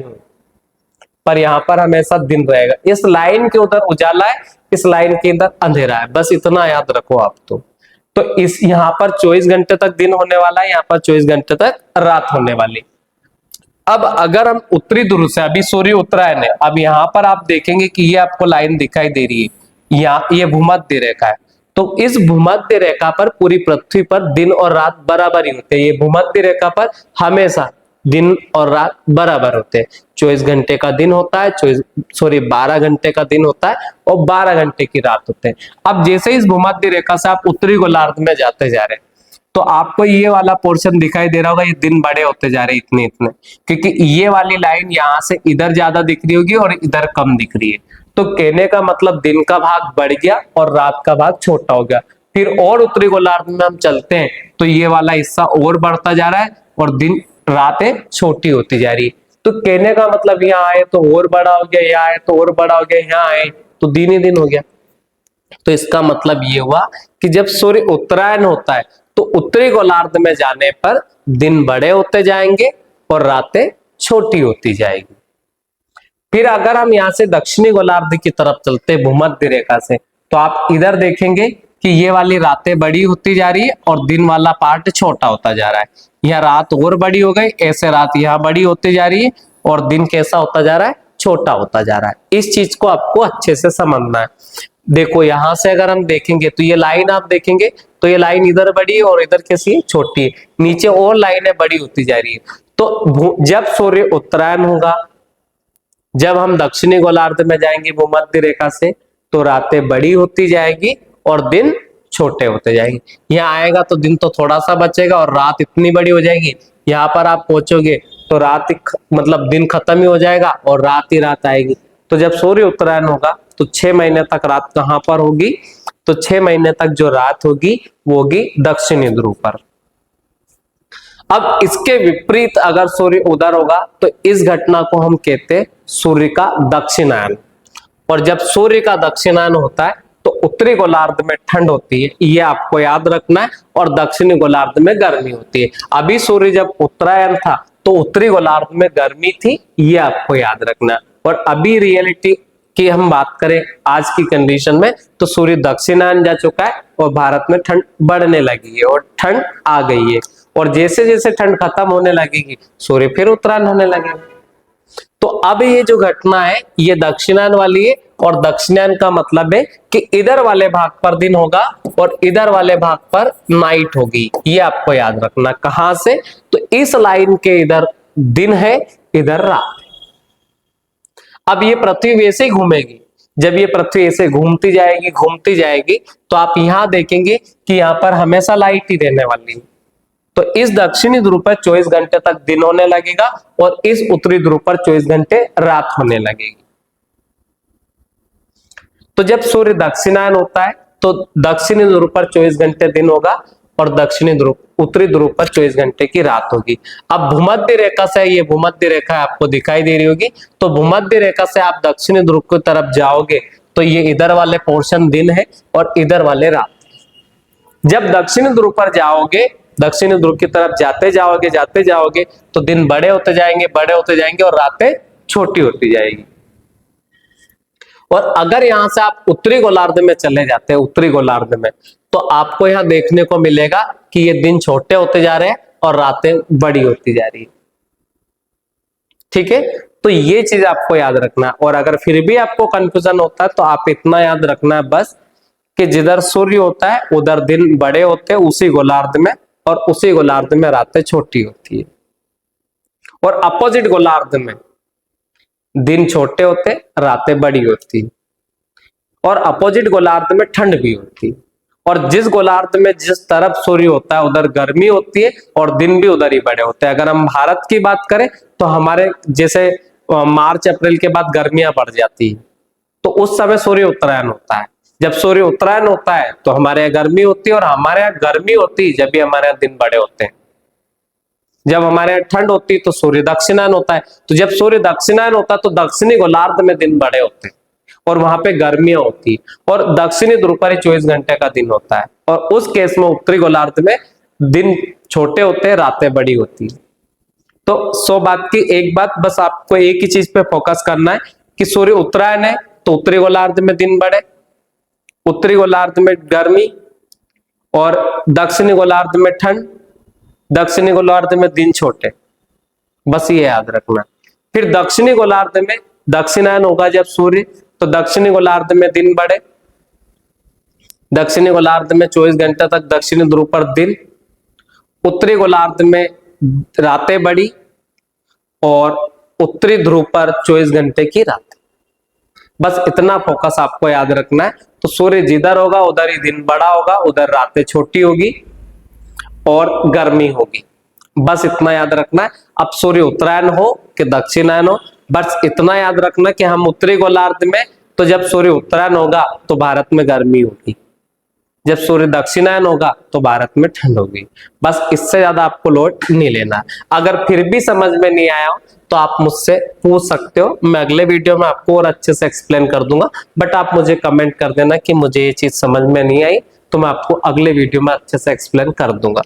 पर यहाँ पर हमेशा दिन रहेगा। इस लाइन के उधर उजाला है, इस लाइन के अंदर अंधेरा है, बस इतना याद रखो आप। तो इस यहाँ पर 24 घंटे तक दिन होने वाला है, यहाँ पर 24 घंटे तक रात होने वाली। अब अगर हम उत्तरी ध्रुव से, अभी सूर्य उत्तरायण है, अब यहाँ पर आप देखेंगे कि ये आपको लाइन दिखाई दे रही है, यहाँ ये भूमध्य रेखा है। तो इस भूमध्य रेखा पर पूरी पृथ्वी पर दिन और रात बराबर ही होते हैं। ये भूमध्य रेखा पर हमेशा दिन और रात बराबर होते हैं। 24 घंटे का दिन होता है, 12 घंटे का दिन होता है और 12 घंटे की रात होते हैं। अब जैसे इस भूमध्य रेखा से आप उत्तरी गोलार्ध में जाते जा रहे हैं, तो आपको ये वाला पोर्शन दिखाई दे रहा होगा, ये दिन बड़े होते जा रहे हैं इतने इतने, क्योंकि ये वाली लाइन यहाँ से इधर ज्यादा दिख रही होगी और इधर कम दिख रही है। तो कहने का मतलब दिन का भाग बढ़ गया और रात का भाग छोटा हो गया। फिर और उत्तरी गोलार्ध में हम चलते हैं तो ये वाला हिस्सा और बढ़ता जा रहा है और दिन रातें छोटी होती जा रही है। तो कहने का मतलब यहाँ आए तो और बड़ा हो गया, यहाँ आए तो और बड़ा हो गया, यहाँ आए तो दिन ही दिन हो गया। तो इसका मतलब ये हुआ कि जब सूर्य उत्तरायण होता है तो उत्तरी गोलार्ध में जाने पर दिन बड़े होते जाएंगे और रातें छोटी होती जाएगी। फिर अगर हम यहाँ से दक्षिणी गोलार्ध की तरफ चलते भूमध्य रेखा से, तो आप इधर देखेंगे कि ये वाली रातें बड़ी होती जा रही है और दिन वाला पार्ट छोटा होता जा रहा है। यह रात और बड़ी हो गई, ऐसे रात यहाँ बड़ी होती जा रही है और दिन कैसा होता जा रहा है? छोटा होता जा रहा है। इस चीज को आपको अच्छे से समझना है। देखो यहां से अगर हम देखेंगे तो ये लाइन आप देखेंगे तो ये लाइन इधर बड़ी है और इधर कैसी है? छोटी है। नीचे और लाइनें बड़ी होती जा रही है। तो जब सूर्य उत्तरायण होगा, जब हम दक्षिणी गोलार्ध में जाएंगे भूमध्य रेखा से, तो रातें बड़ी होती जाएगी और दिन छोटे होते जाएंगे। यहाँ आएगा तो दिन तो थोड़ा सा बचेगा और रात इतनी बड़ी हो जाएगी। यहाँ पर आप पहुंचोगे तो रात मतलब दिन खत्म ही हो जाएगा और रात ही रात आएगी। तो जब सूर्य उत्तरायण होगा तो 6 महीने तक रात कहां पर होगी? तो 6 महीने तक जो रात होगी वो होगी दक्षिणी ध्रुव पर। अब इसके विपरीत अगर सूर्य उधर होगा तो इस घटना को हम कहते हैं सूर्य का दक्षिणायन। और जब सूर्य का दक्षिणायन होता है तो उत्तरी गोलार्ध में ठंड होती है, ये आपको याद रखना है, और दक्षिणी गोलार्ध में गर्मी होती है। अभी सूर्य जब उत्तरायण था तो उत्तरी गोलार्ध में गर्मी थी, ये आपको याद रखना है। और अभी रियलिटी कि हम बात करें आज की कंडीशन में, तो सूर्य दक्षिणायन जा चुका है और भारत में ठंड बढ़ने लगी है और ठंड आ गई है। और जैसे जैसे ठंड खत्म होने लगेगी सूर्य फिर उत्तरायण होने लगेगा। तो अब ये जो घटना है ये दक्षिणायन वाली है, और दक्षिणायन का मतलब है कि इधर वाले भाग पर दिन होगा और इधर वाले भाग पर नाइट होगी। ये आपको याद रखना। कहां से? तो इस लाइन के इधर दिन है, इधर रात। अब ये पृथ्वी वैसे ही घूमेगी। जब ये पृथ्वी ऐसे घूमती जाएगी तो आप यहां देखेंगे कि यहां पर हमेशा लाइट ही रहने वाली है। तो इस दक्षिणी ध्रुव पर 24 घंटे तक दिन होने लगेगा और इस उत्तरी ध्रुव पर 24 घंटे रात होने लगेगी। तो जब सूर्य दक्षिणायन होता है तो दक्षिणी ध्रुव पर 24 घंटे दिन होगा और उत्तरी ध्रुव पर 24 घंटे की रात होगी। अब भूमध्य रेखा से, ये भूमध्य रेखा आपको दिखाई दे रही होगी, तो भूमध्य रेखा से आप दक्षिणी ध्रुव की तरफ जाओगे तो ये इधर वाले पोर्शन दिन है और इधर वाले रात। जब दक्षिणी ध्रुव पर जाओगे, दक्षिणी ध्रुव की तरफ जाते जाओगे तो दिन बड़े होते जाएंगे और रातें छोटी होती जाएगी। और अगर यहां से आप उत्तरी गोलार्ध में चले जाते हैं, उत्तरी गोलार्ध में, तो आपको यहां देखने को मिलेगा कि ये दिन छोटे होते जा रहे हैं और रातें बड़ी होती जा रही है। ठीक है, तो ये चीज आपको याद रखना है। और अगर फिर भी आपको कंफ्यूजन होता है तो आप इतना याद रखना है बस कि जिधर सूर्य होता है उधर दिन बड़े होते हैं उसी गोलार्ध में, और उसी गोलार्ध में रातें छोटी होती है। और अपोजिट गोलार्ध में दिन छोटे होते, रातें बड़ी होती, और अपोजिट गोलार्ध में ठंड भी होती। और जिस गोलार्ध में जिस तरफ सूर्य होता है उधर गर्मी होती है और दिन भी उधर ही बड़े होते हैं। अगर हम भारत की बात करें तो हमारे जैसे मार्च अप्रैल के बाद गर्मियां बढ़ जाती है, तो उस समय सूर्य उत्तरायण होता है। जब सूर्य उत्तरायण होता है तो हमारे यहाँ गर्मी होती है, और हमारे यहाँ गर्मी होती है जब भी हमारे यहाँ दिन बड़े होते हैं। जब हमारे यहाँ ठंड होती है तो सूर्य दक्षिणायन होता है। तो जब सूर्य दक्षिणायन होता है तो दक्षिणी गोलार्ध में दिन बड़े होते हैं और वहां पे गर्मियां होती, और दक्षिणी ध्रुव पर 24 घंटे का दिन होता है। और उस केस में उत्तरी गोलार्ध में दिन छोटे होते हैं, रातें बड़ी होती है। तो 100 बात की एक बात, बस आपको एक ही चीज पे फोकस करना है कि सूर्य उत्तरायण है तो उत्तरी गोलार्ध में दिन बड़े, उत्तरी गोलार्ध में गर्मी, और दक्षिणी गोलार्ध में ठंड, दक्षिणी गोलार्ध में दिन छोटे। बस ये याद रखना। फिर दक्षिणी गोलार्ध में दक्षिणायन होगा जब सूर्य, तो दक्षिणी गोलार्ध में दिन बड़े, दक्षिणी गोलार्ध में 24 घंटे तक दक्षिणी ध्रुव पर दिन, उत्तरी गोलार्ध में रातें बड़ी, और उत्तरी ध्रुव पर 24 घंटे की रात। बस इतना फोकस आपको याद रखना है। तो सूर्य जिधर होगा उधर ही दिन बड़ा होगा, उधर रातें छोटी होगी और गर्मी होगी। बस इतना याद रखना है। अब सूर्य उत्तरायण हो कि दक्षिणायन हो, बस इतना याद रखना कि हम उत्तरी गोलार्ध में, तो जब सूर्य उत्तरायण होगा तो भारत में गर्मी होगी, जब सूर्य दक्षिणायन होगा तो भारत में ठंड होगी। बस इससे ज्यादा आपको लोड नहीं लेना। अगर फिर भी समझ में नहीं आया हो तो आप मुझसे पूछ सकते हो, मैं अगले वीडियो में आपको और अच्छे से एक्सप्लेन कर दूंगा। बट आप मुझे कमेंट कर देना कि मुझे ये चीज समझ में नहीं आई, तो मैं आपको अगले वीडियो में अच्छे से एक्सप्लेन कर दूंगा।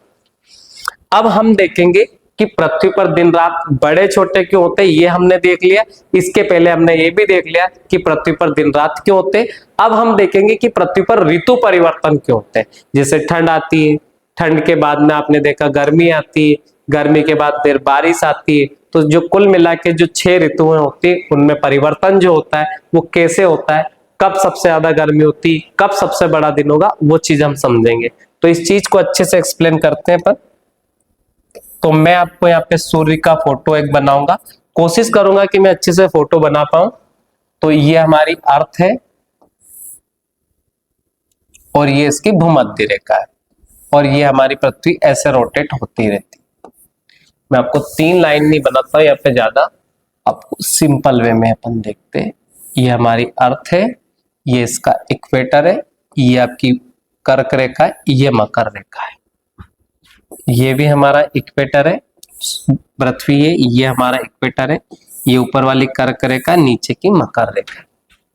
अब हम देखेंगे कि पृथ्वी पर दिन रात बड़े छोटे क्यों होते हैं, ये हमने देख लिया। इसके पहले हमने ये भी देख लिया कि पृथ्वी पर दिन रात क्यों होते हैं। अब हम देखेंगे कि पृथ्वी पर ऋतु परिवर्तन क्यों होते हैं। जैसे ठंड आती है, ठंड के बाद में आपने देखा गर्मी आती है, गर्मी के बाद फिर बारिश आती है। तो जो कुल मिला के जो 6 ऋतुएं होती है उनमें परिवर्तन जो होता है वो कैसे होता है, कब सबसे ज्यादा गर्मी होती, कब सबसे बड़ा दिन होगा, वो चीज हम समझेंगे। तो इस चीज को अच्छे से एक्सप्लेन करते हैं। पर तो मैं आपको यहाँ पे सूर्य का फोटो एक बनाऊंगा, कोशिश करूंगा कि मैं अच्छे से फोटो बना पाऊं। तो ये हमारी अर्थ है और ये इसकी भूमध्य रेखा है, और ये हमारी पृथ्वी ऐसे रोटेट होती रहती। मैं आपको 3 लाइन नहीं बनाता यहाँ पे, ज्यादा आपको सिंपल वे में अपन देखते हैं। ये हमारी अर्थ है, ये इसका इक्वेटर है, ये आपकी कर्क रेखा है, ये मकर रेखा है। ये भी हमारा इक्वेटर है, पृथ्वी है, ये हमारा इक्वेटर है, ये ऊपर वाली कर्क रेखा, नीचे की मकर रेखा।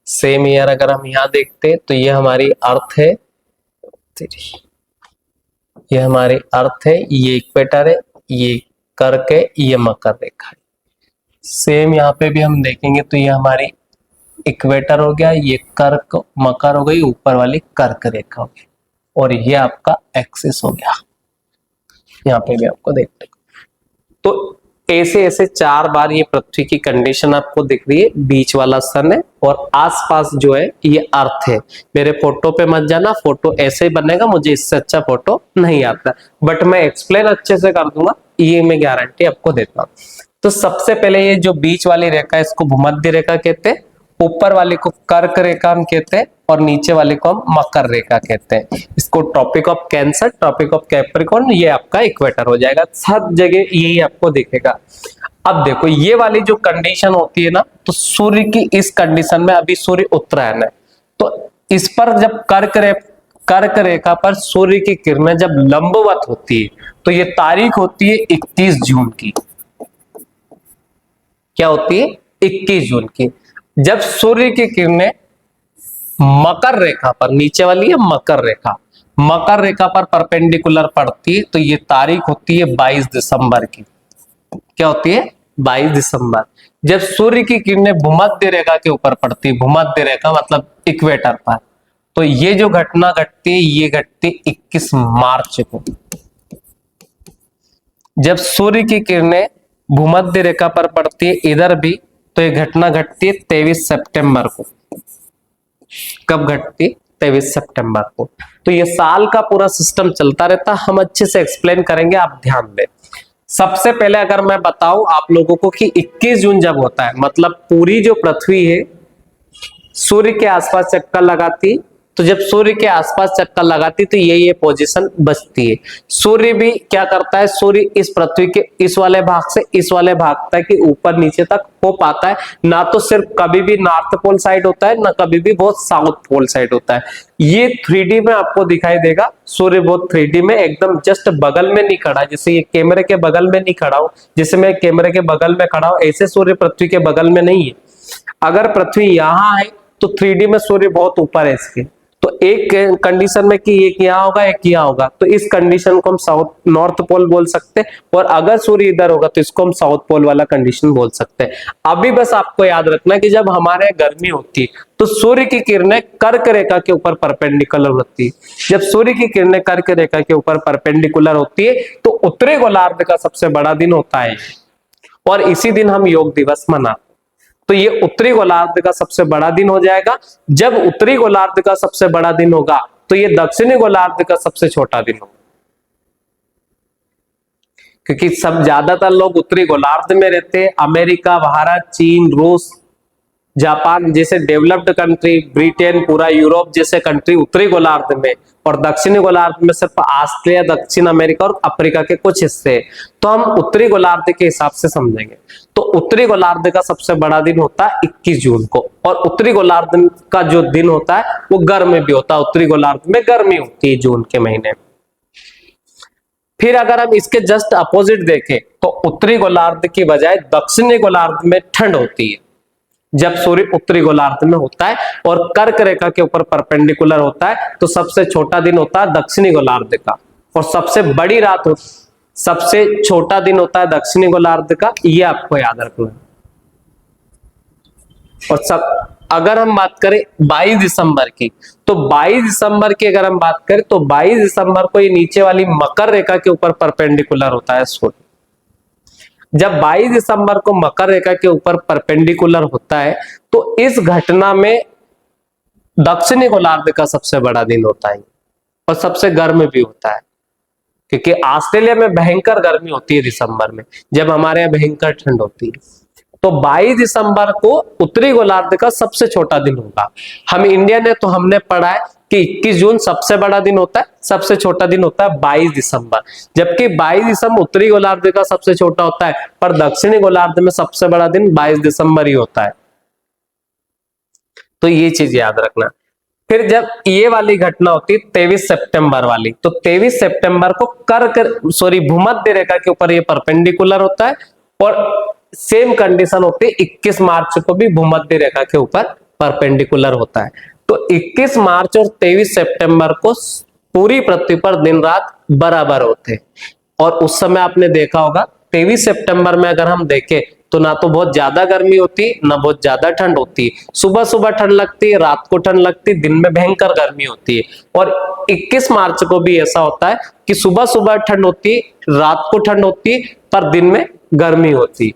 सेम ईयर अगर हम यहाँ देखते हैं तो ये हमारी अर्थ है, ये हमारी अर्थ है, ये इक्वेटर है, ये कर्क है, ये मकर रेखा है। सेम यहाँ पे भी हम देखेंगे तो ये हमारी इक्वेटर हो गया, ये कर्क मकर हो गई, ऊपर वाली कर्क रेखा हो गई, और ये आपका एक्सिस हो गया। यहाँ पे भी आपको देखते तो ऐसे ऐसे 4 बार ये पृथ्वी की कंडीशन आपको दिख रही है। बीच वाला सन है और आसपास जो है ये अर्थ है। मेरे फोटो पे मत जाना, फोटो ऐसे ही बनेगा, मुझे इससे अच्छा फोटो नहीं आता, बट मैं एक्सप्लेन अच्छे से कर दूंगा, ये मैं गारंटी आपको देता हूँ। तो सबसे पहले ये जो बीच वाली रेखा है इसको भूमध्य रेखा कहते हैं, ऊपर वाले को कर्क रेखा हम कहते हैं, और नीचे वाले को हम मकर रेखा कहते हैं। इसको tropic of cancer, tropic of capricorn, ये आपका इक्वेटर हो जाएगा। सब जगह यही आपको दिखेगा। अब देखो ये वाली जो कंडीशन होती है ना, तो सूर्य की इस कंडीशन में अभी सूर्य उत्तरायण है, तो इस पर जब कर्क रेखा पर सूर्य की किरणें जब लंबवत होती है, तो ये तारीख होती है 21 जून की। क्या होती है? 21 जून की। जब सूर्य की किरणें मकर रेखा पर, नीचे वाली है मकर रेखा, मकर रेखा पर परपेंडिकुलर पड़ती है, तो ये तारीख होती है 22 दिसंबर की। क्या होती है? 22 दिसंबर। जब सूर्य की किरणें भूमध्य रेखा के ऊपर पड़ती है, भूमध्य रेखा मतलब इक्वेटर पर, तो ये जो घटना घटती है ये घटती है 21 मार्च को। जब सूर्य की किरणें भूमध्य रेखा पर पड़ती है इधर भी, तो ये घटना घटती है 23 सितंबर को। कब घटती है? 23 सितंबर को। तो ये साल का पूरा सिस्टम चलता रहता, हम अच्छे से एक्सप्लेन करेंगे, आप ध्यान दें। सबसे पहले अगर मैं बताऊं आप लोगों को कि 21 जून जब होता है, मतलब पूरी जो पृथ्वी है सूर्य के आसपास चक्कर लगाती, तो जब सूर्य के आसपास चक्कर लगाती तो ये पोजीशन बचती है। सूर्य भी क्या करता है, सूर्य इस पृथ्वी के इस वाले भाग से इस वाले भाग तक ऊपर नीचे तक हो पाता है, ना तो सिर्फ कभी भी नॉर्थ पोल साइड होता है, ना कभी भी बहुत साउथ पोल साइड होता है। ये 3D में आपको दिखाई देगा। सूर्य बहुत 3D में एकदम जस्ट बगल में नहीं खड़ा, जैसे ये कैमरे के बगल में नहीं खड़ा हूं, जैसे मैं कैमरे के बगल में खड़ा हूं, ऐसे सूर्य पृथ्वी के बगल में नहीं है। अगर पृथ्वी यहां है तो 3D में सूर्य बहुत ऊपर है इसके, तो एक कंडीशन में कि एक यहाँ होगा एक यहाँ होगा, तो इस कंडीशन को हम साउथ नॉर्थ पोल बोल सकते हैं, और अगर सूर्य इधर होगा तो इसको हम साउथ पोल वाला कंडीशन बोल सकते हैं। अभी बस आपको याद रखना कि जब हमारे यहाँ गर्मी होती है तो सूर्य की किरणें कर्क रेखा के ऊपर परपेंडिकुलर होती है। जब सूर्य की किरणें कर्क रेखा के ऊपर परपेंडिकुलर होती है तो उत्तरी गोलार्ध का सबसे बड़ा दिन होता है, और इसी दिन हम योग दिवस मनाते। तो ये उत्तरी गोलार्ध का सबसे बड़ा दिन हो जाएगा। जब उत्तरी गोलार्ध का सबसे बड़ा दिन होगा तो ये दक्षिणी गोलार्ध का सबसे छोटा दिन होगा, क्योंकि सब ज्यादातर लोग उत्तरी गोलार्ध में रहते हैं। अमेरिका, भारत, चीन, रूस, जापान जैसे डेवलप्ड कंट्री, ब्रिटेन, पूरा यूरोप जैसे कंट्री उत्तरी गोलार्ध में, और दक्षिणी गोलार्ध में सिर्फ ऑस्ट्रेलिया, दक्षिण अमेरिका और अफ्रीका के कुछ हिस्से। तो हम उत्तरी गोलार्ध के हिसाब से समझेंगे। तो उत्तरी गोलार्ध का सबसे बड़ा दिन होता है 21 जून को, और उत्तरी गोलार्ध का जो दिन होता है वो गर्म भी होता है। उत्तरी गोलार्ध में गर्मी होती है जून के महीने में। फिर अगर हम इसके जस्ट अपोजिट देखें तो उत्तरी गोलार्ध की बजाय दक्षिणी गोलार्ध में ठंड होती है जब सूर्य उत्तरी गोलार्ध में होता है और कर्क रेखा के ऊपर परपेंडिकुलर होता है। तो सबसे छोटा दिन होता है दक्षिणी गोलार्ध का, और सबसे बड़ी रात होती, सबसे छोटा दिन होता है दक्षिणी गोलार्ध का, ये आपको याद रखना। और सब अगर हम बात करें 22 दिसंबर की, तो 22 दिसंबर की अगर हम बात करें तो 22 दिसंबर को ये नीचे वाली मकर रेखा के ऊपर परपेंडिकुलर होता है सूर्य। जब 22 दिसंबर को मकर रेखा के ऊपर परपेंडिकुलर होता है तो इस घटना में दक्षिणी गोलार्ध का सबसे बड़ा दिन होता है और सबसे गर्म भी होता है, क्योंकि ऑस्ट्रेलिया में भयंकर गर्मी होती है दिसंबर में, जब हमारे यहाँ भयंकर ठंड होती है। तो 22 दिसंबर को उत्तरी गोलार्ध का सबसे छोटा दिन होगा। हम इंडियन है तो हमने पढ़ा है कि 21 जून सबसे बड़ा दिन होता है, सबसे छोटा दिन होता है 22 दिसंबर, जबकि 22 दिसंबर उत्तरी गोलार्ध का सबसे छोटा होता है, पर दक्षिणी गोलार्ध में सबसे बड़ा दिन 22 दिसंबर ही होता है। तो ये चीज याद रखना। फिर जब ये वाली घटना होती है 23 सितंबर वाली, तो 23 सितंबर को भूमध्य रेखा के ऊपर ये परपेंडिकुलर होता है, और सेम कंडीशन होती है 21 मार्च को भी भूमध्य रेखा के ऊपर परपेंडिकुलर होता है। तो 21 मार्च और 23 सितंबर को पूरी पृथ्वी पर दिन रात बराबर होते हैं। और उस समय आपने देखा होगा 23 सितंबर में अगर हम देखें तो ना तो बहुत ज्यादा गर्मी होती ना बहुत ज्यादा ठंड होती। सुबह सुबह ठंड लगती है, रात को ठंड लगती, दिन में भयंकर गर्मी होती है। और 21 मार्च को भी ऐसा होता है कि सुबह सुबह ठंड होती, रात को ठंड होती, पर दिन में गर्मी होती।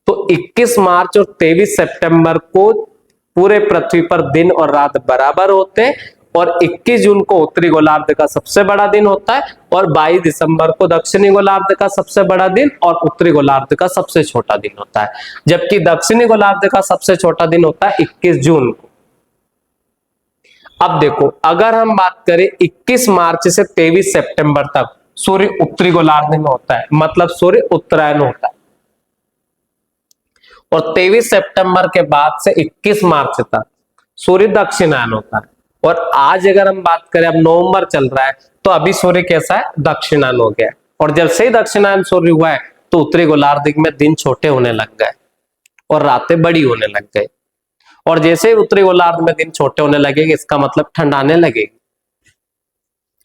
तो 21 मार्च और 23 सितंबर को पूरे पृथ्वी पर दिन और रात बराबर होते हैं। और 21 जून को उत्तरी गोलार्ध का सबसे बड़ा दिन होता है और 22 दिसंबर को दक्षिणी गोलार्ध का सबसे बड़ा दिन और उत्तरी गोलार्ध का सबसे छोटा दिन होता है। जबकि दक्षिणी गोलार्ध का सबसे छोटा दिन होता है 21 जून को। अब देखो, अगर हम बात करें 21 मार्च से 23 सितंबर तक सूर्य उत्तरी गोलार्ध में होता है, मतलब सूर्य उत्तरायण होता है। और 23 सितंबर के बाद से 21 मार्च तक सूर्य दक्षिणायन होता है। और आज अगर हम बात करें, अब नवंबर चल रहा है, तो अभी सूर्य कैसा है, दक्षिणायन हो गया है। और जब से ही दक्षिणायन सूर्य हुआ है तो उत्तरी गोलार्ध में दिन छोटे होने लग गए और रातें बड़ी होने लग गई। और जैसे ही उत्तरी गोलार्ध में दिन छोटे होने लगेंगे, इसका मतलब ठंड आने लगेगी।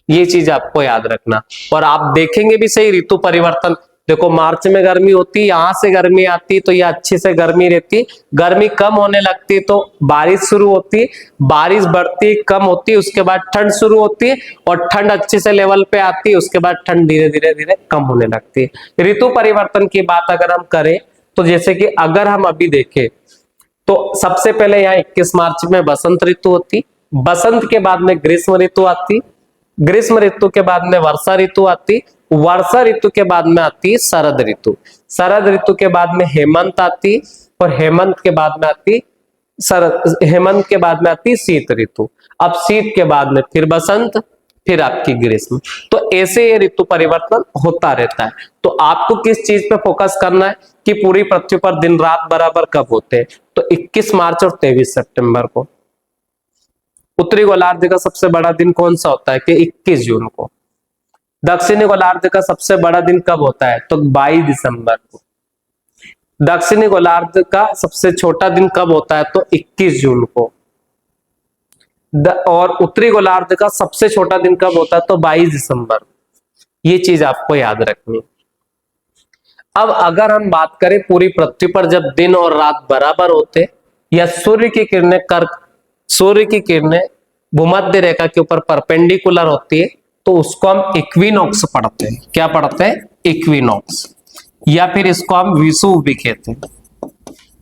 ये चीज आपको याद रखना। और आप देखेंगे भी सही ऋतु परिवर्तन, देखो मार्च में गर्मी होती, यहां से गर्मी आती तो ये अच्छी से गर्मी रहती, गर्मी कम होने लगती तो बारिश शुरू होती, बारिश बढ़ती कम होती, उसके बाद ठंड शुरू होती है और ठंड अच्छे से लेवल पे आती, उसके बाद ठंड धीरे धीरे धीरे कम होने लगती है। ऋतु परिवर्तन की बात अगर हम करें तो जैसे कि अगर हम अभी देखें तो सबसे पहले यहाँ 21 मार्च में बसंत ऋतु होती, बसंत के बाद में ग्रीष्म ऋतु आती, ग्रीष्म ऋतु के बाद में वर्षा ऋतु आती, वर्षा ऋतु के बाद में आती शरद ऋतु, शरद ऋतु के बाद में हेमंत आती और हेमंत के बाद में आती हेमंत के बाद में आती शीत ऋतु। अब शीत के बाद में फिर बसंत, फिर आपकी ग्रीष्म। तो ऐसे ये ऋतु परिवर्तन होता रहता है। तो आपको किस चीज पे फोकस करना है कि पूरी पृथ्वी पर दिन रात बराबर कब होते हैं, तो 21 मार्च और 23 सितंबर को। उत्तरी गोलार्ध का सबसे बड़ा दिन कौन सा होता है कि 21 जून को। दक्षिणी गोलार्ध का सबसे बड़ा दिन कब होता है तो 22 दिसंबर को। दक्षिणी गोलार्ध का सबसे छोटा दिन कब होता है तो 21 जून को। और उत्तरी गोलार्ध का सबसे छोटा दिन कब होता है तो 22 दिसंबर। ये चीज आपको याद रखनी। अब अगर हम बात करें पूरी पृथ्वी पर जब दिन और रात बराबर होते या सूर्य की किरणें भूमध्य रेखा के ऊपर परपेंडिकुलर होती है तो उसको हम इक्विनॉक्स पढ़ते हैं। क्या पढ़ते हैं, इक्विनॉक्स, या फिर इसको हम विषुव भी कहते हैं।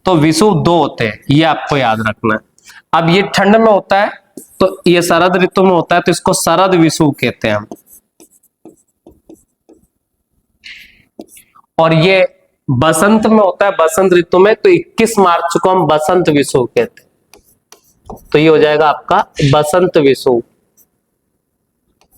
तो विषुव दो होते हैं, ये आपको याद रखना है। अब ये ठंड में होता है तो ये शरद ऋतु में होता है तो इसको शरद विषुव कहते हैं हम। और ये बसंत में होता है, बसंत ऋतु में, तो 21 मार्च को हम बसंत विषुव कहते हैं। तो ये हो जाएगा आपका बसंत विषुव,